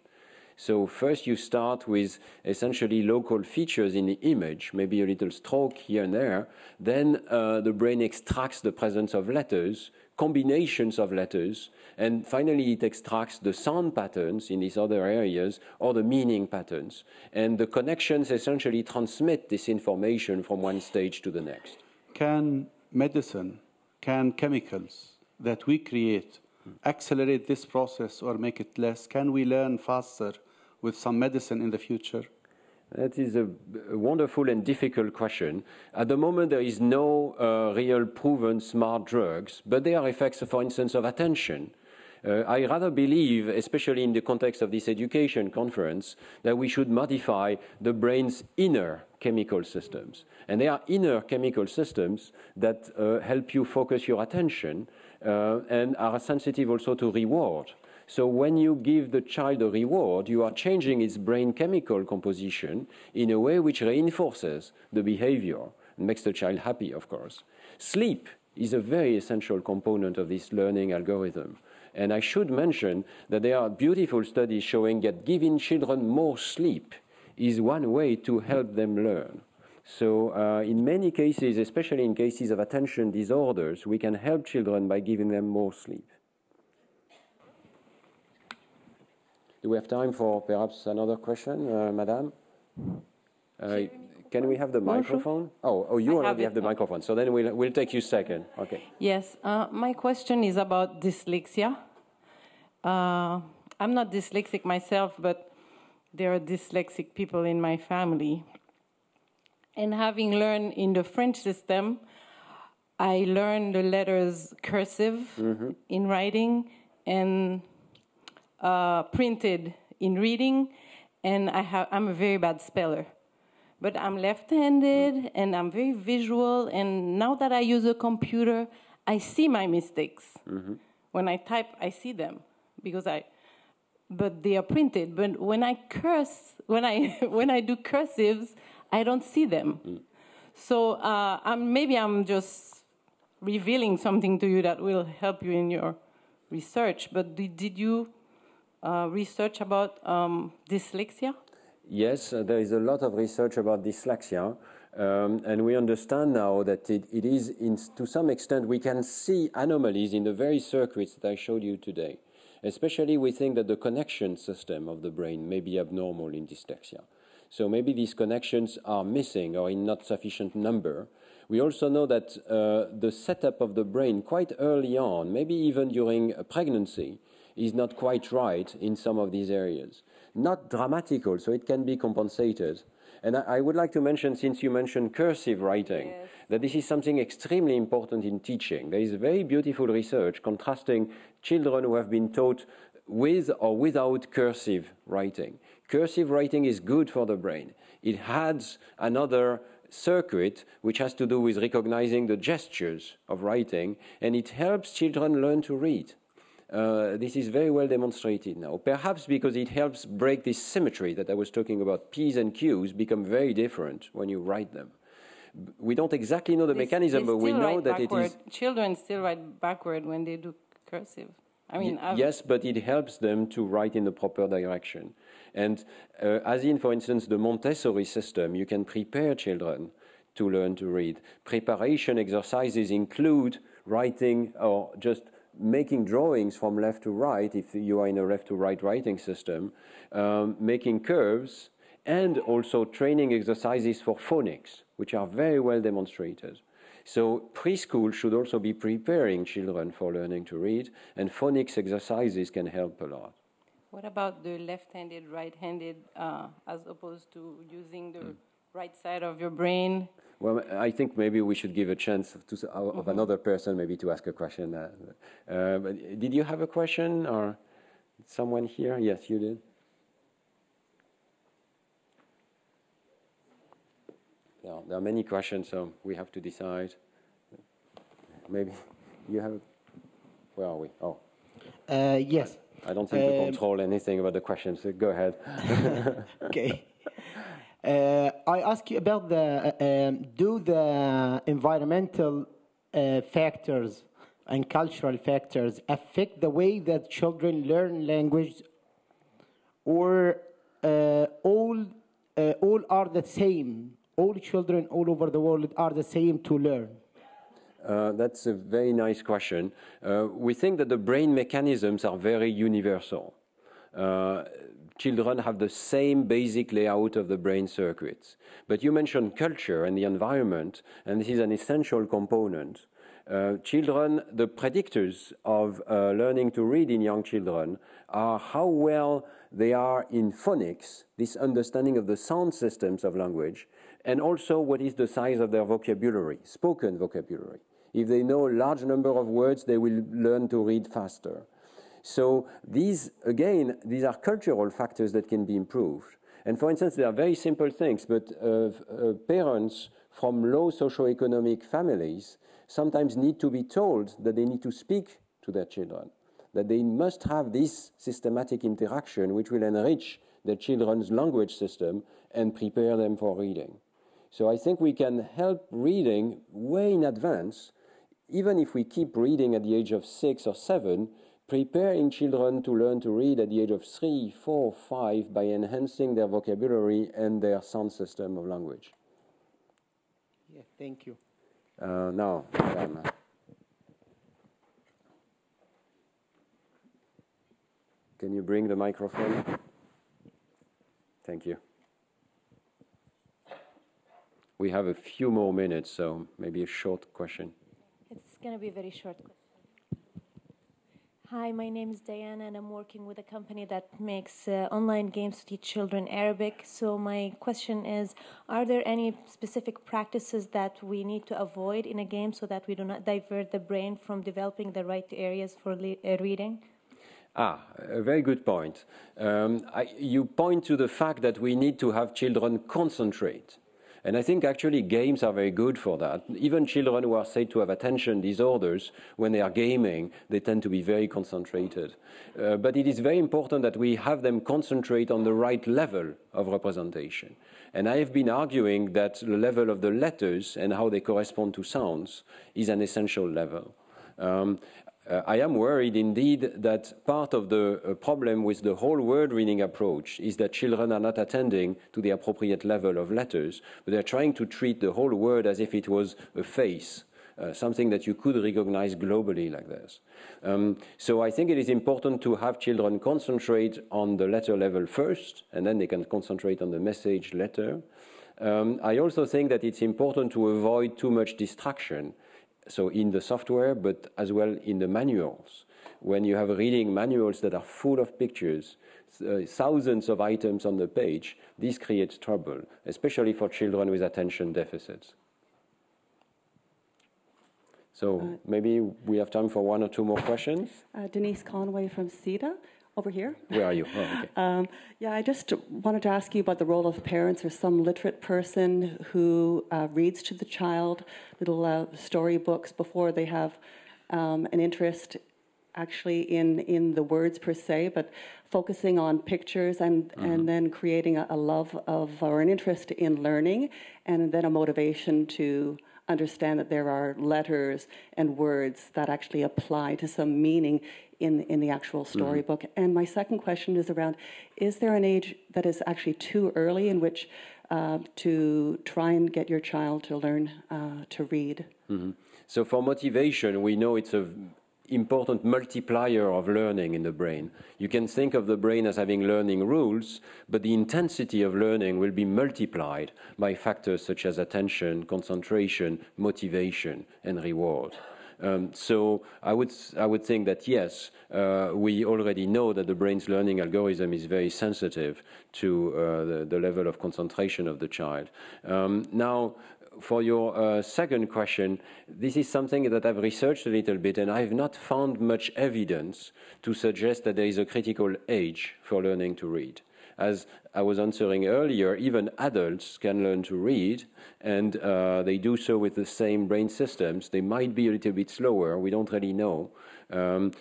So first you start with essentially local features in the image, maybe a little stroke here and there. Then the brain extracts the presence of letters, combinations of letters, and finally it extracts the sound patterns in these other areas or the meaning patterns. And the connections essentially transmit this information from one stage to the next. Can medicine, can chemicals that we create accelerate this process or make it less? Can we learn faster with some medicine in the future? That is a wonderful and difficult question. At the moment, there is no real proven smart drugs, but there are effects, for instance, of attention. I rather believe, especially in the context of this education conference, that we should modify the brain's inner chemical systems. And there are inner chemical systems that help you focus your attention and are sensitive also to reward. So when you give the child a reward, you are changing its brain chemical composition in a way which reinforces the behavior and makes the child happy, of course. Sleep is a very essential component of this learning algorithm. And I should mention that there are beautiful studies showing that giving children more sleep is one way to help them learn. So in many cases, especially in cases of attention disorders, we can help children by giving them more sleep. Do we have time for perhaps another question, Madame? Can we have the microphone? Oh, you already have the microphone, so then we'll take you second. Okay. Yes, my question is about dyslexia. I'm not dyslexic myself, but there are dyslexic people in my family. And having learned in the French system, I learned the letters cursive in writing and printed in reading, and I'm a very bad speller. But I'm left-handed, and I'm very visual, and now that I use a computer, I see my mistakes. When I type, I see them, but they are printed. But when I when I do cursives, I don't see them. So maybe I'm just revealing something to you that will help you in your research, but did you research about dyslexia? Yes, there is a lot of research about dyslexia, and we understand now that it is, to some extent, we can see anomalies in the very circuits that I showed you today. Especially, we think that the connection system of the brain may be abnormal in dyslexia. So maybe these connections are missing or in not sufficient number. We also know that the setup of the brain quite early on, maybe even during a pregnancy, is not quite right in some of these areas. Not dramatical, so it can be compensated. And I would like to mention, since you mentioned cursive writing, that this is something extremely important in teaching. There is very beautiful research contrasting children who have been taught with or without cursive writing. Cursive writing is good for the brain. It adds another circuit which has to do with recognizing the gestures of writing, and it helps children learn to read. This is very well demonstrated now, perhaps because it helps break this symmetry that I was talking about. P's and Q's become very different when you write them. We don't exactly know the mechanism, but we know that it is... Children still write backward when they do cursive. I mean, yes, but it helps them to write in the proper direction. And as in, for instance, the Montessori system, you can prepare children to learn to read. Preparation exercises include writing or just making drawings from left to right, if you are in a left to right writing system, making curves, and also training exercises for phonics, which are very well demonstrated. So preschool should also be preparing children for learning to read, and phonics exercises can help a lot. What about the left-handed, right-handed, as opposed to using the right side of your brain? Well, I think maybe we should give a chance to, of another person maybe to ask a question. But did you have a question or someone here? Yes, you did. Yeah, there are many questions, so we have to decide. Maybe you have. Where are we? Oh. Yes. I don't seem to control anything about the questions. So go ahead. Okay. I ask you about do the environmental factors and cultural factors affect the way that children learn language, or all are the same? All children all over the world are the same to learn? That's a very nice question. We think that the brain mechanisms are very universal. Children have the same basic layout of the brain circuits. But you mentioned culture and the environment, and this is an essential component. Children, the predictors of learning to read in young children are how well they are in phonics, this understanding of the sound systems of language, and also what is the size of their vocabulary, spoken vocabulary. If they know a large number of words, they will learn to read faster. So these, again, these are cultural factors that can be improved. And for instance, they are very simple things, but parents from low socioeconomic families sometimes need to be told that they need to speak to their children, that they must have this systematic interaction which will enrich their children's language system and prepare them for reading. So I think we can help reading way in advance, even if we keep reading at the age of 6 or 7, preparing children to learn to read at the age of 3, 4, 5 by enhancing their vocabulary and their sound system of language. Yeah, thank you. Now, can you bring the microphone? Thank you. We have a few more minutes, so maybe a short question. It's going to be a very short question. Hi, my name is Diana, and I'm working with a company that makes online games to teach children Arabic. So my question is, are there any specific practices that we need to avoid in a game so that we do not divert the brain from developing the right areas for reading? A very good point. You point to the fact that we need to have children concentrate. And I think actually games are very good for that. Even children who are said to have attention disorders, when they are gaming, they tend to be very concentrated. But it is very important that we have them concentrate on the right level of representation. And I have been arguing that the level of the letters and how they correspond to sounds is an essential level. I am worried indeed that part of the problem with the whole word reading approach is that children are not attending to the appropriate level of letters, but they're trying to treat the whole word as if it was a face, something that you could recognize globally like this. So I think it is important to have children concentrate on the letter level first, and then they can concentrate on the message letter. I also think that it's important to avoid too much distraction. So in the software, but as well in the manuals. When you have reading manuals that are full of pictures, thousands of items on the page, this creates trouble, especially for children with attention deficits. So maybe we have time for one or two more questions. Denise Conway from CETA. Over here. Where are you? Oh, okay. Yeah, I just wanted to ask you about the role of parents or some literate person who reads to the child little storybooks before they have an interest actually in the words per se, but focusing on pictures and then creating a love of or an interest in learning, and then a motivation to understand that there are letters and words that actually apply to some meaning in the actual storybook. And my second question is around, is there an age that is actually too early in which to try and get your child to learn to read? So for motivation, we know it's an important multiplier of learning in the brain. You can think of the brain as having learning rules, but the intensity of learning will be multiplied by factors such as attention, concentration, motivation, and reward. So I would think that yes, we already know that the brain's learning algorithm is very sensitive to the level of concentration of the child. Now, for your second question, this is something that I've researched a little bit, and I've not found much evidence to suggest that there is a critical age for learning to read. As I was answering earlier, even adults can learn to read, and they do so with the same brain systems. They might be a little bit slower, we don't really know,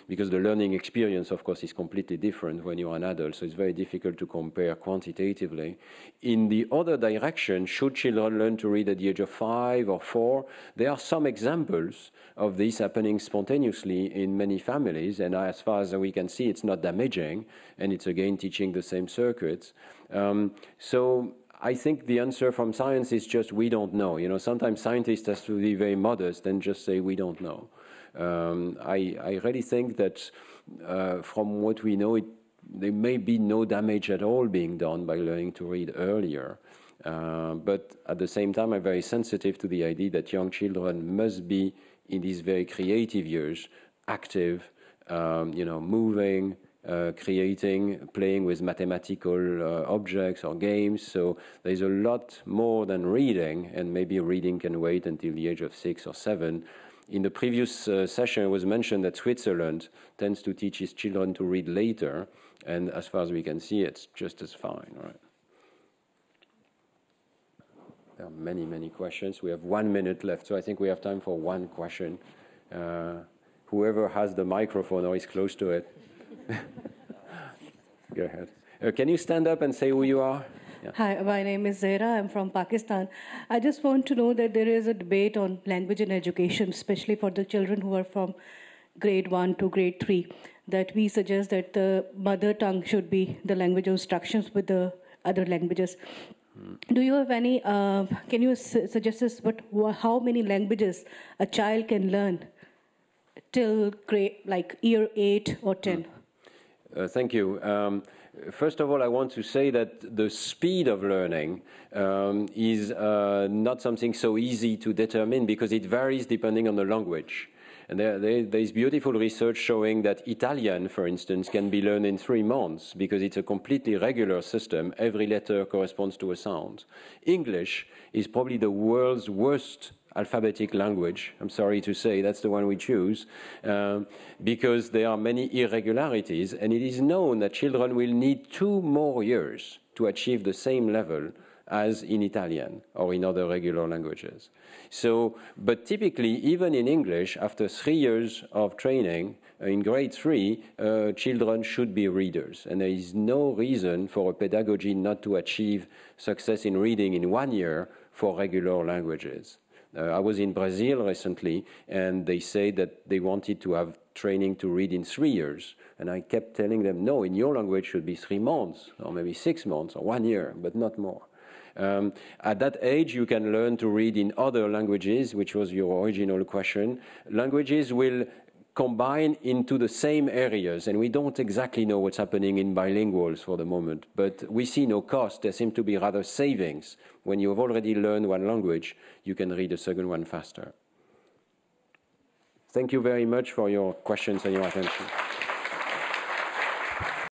because the learning experience, of course, is completely different when you're an adult, so it's very difficult to compare quantitatively. In the other direction, should children learn to read at the age of 5 or 4? There are some examples of this happening spontaneously in many families, and as far as we can see, it's not damaging, and it's again teaching the same circuits. So I think the answer from science is just we don't know. You know, sometimes scientists have to be very modest and just say we don't know. I really think that from what we know, there may be no damage at all being done by learning to read earlier. But at the same time, I'm very sensitive to the idea that young children must be, in these very creative years, active, moving, creating, playing with mathematical objects or games. So there's a lot more than reading, and maybe reading can wait until the age of 6 or 7. In the previous session, it was mentioned that Switzerland tends to teach its children to read later, and as far as we can see, it's just as fine. Right? There are many, many questions. We have 1 minute left, so I think we have time for one question. Whoever has the microphone or is close to it. Go ahead. Can you stand up and say who you are? Yeah. Hi, my name is Zahra. I'm from Pakistan. I just want to know that there is a debate on language in education, especially for the children who are from grade 1 to grade 3, that we suggest that the mother tongue should be the language of instructions with the other languages. Do you have any, can you suggest us how many languages a child can learn till grade, like year 8 or 10? Thank you. First of all, I want to say that the speed of learning is not something so easy to determine because it varies depending on the language. And there is beautiful research showing that Italian, for instance, can be learned in 3 months because it's a completely regular system. Every letter corresponds to a sound. English is probably the world's worst alphabetic language. I'm sorry to say that's the one we choose because there are many irregularities, and it is known that children will need 2 more years to achieve the same level as in Italian or in other regular languages. So, but typically, even in English, after 3 years of training, in grade 3, children should be readers. And there is no reason for a pedagogy not to achieve success in reading in 1 year for regular languages. I was in Brazil recently, and they said that they wanted to have training to read in 3 years. And I kept telling them, no, in your language should be 3 months, or maybe 6 months, or 1 year, but not more. At that age, you can learn to read in other languages, which was your original question. Languages will combine into the same areas, and we don't exactly know what's happening in bilinguals for the moment, but we see no cost. There seem to be rather savings. When you've already learned one language, you can read a second one faster. Thank you very much for your questions and your attention.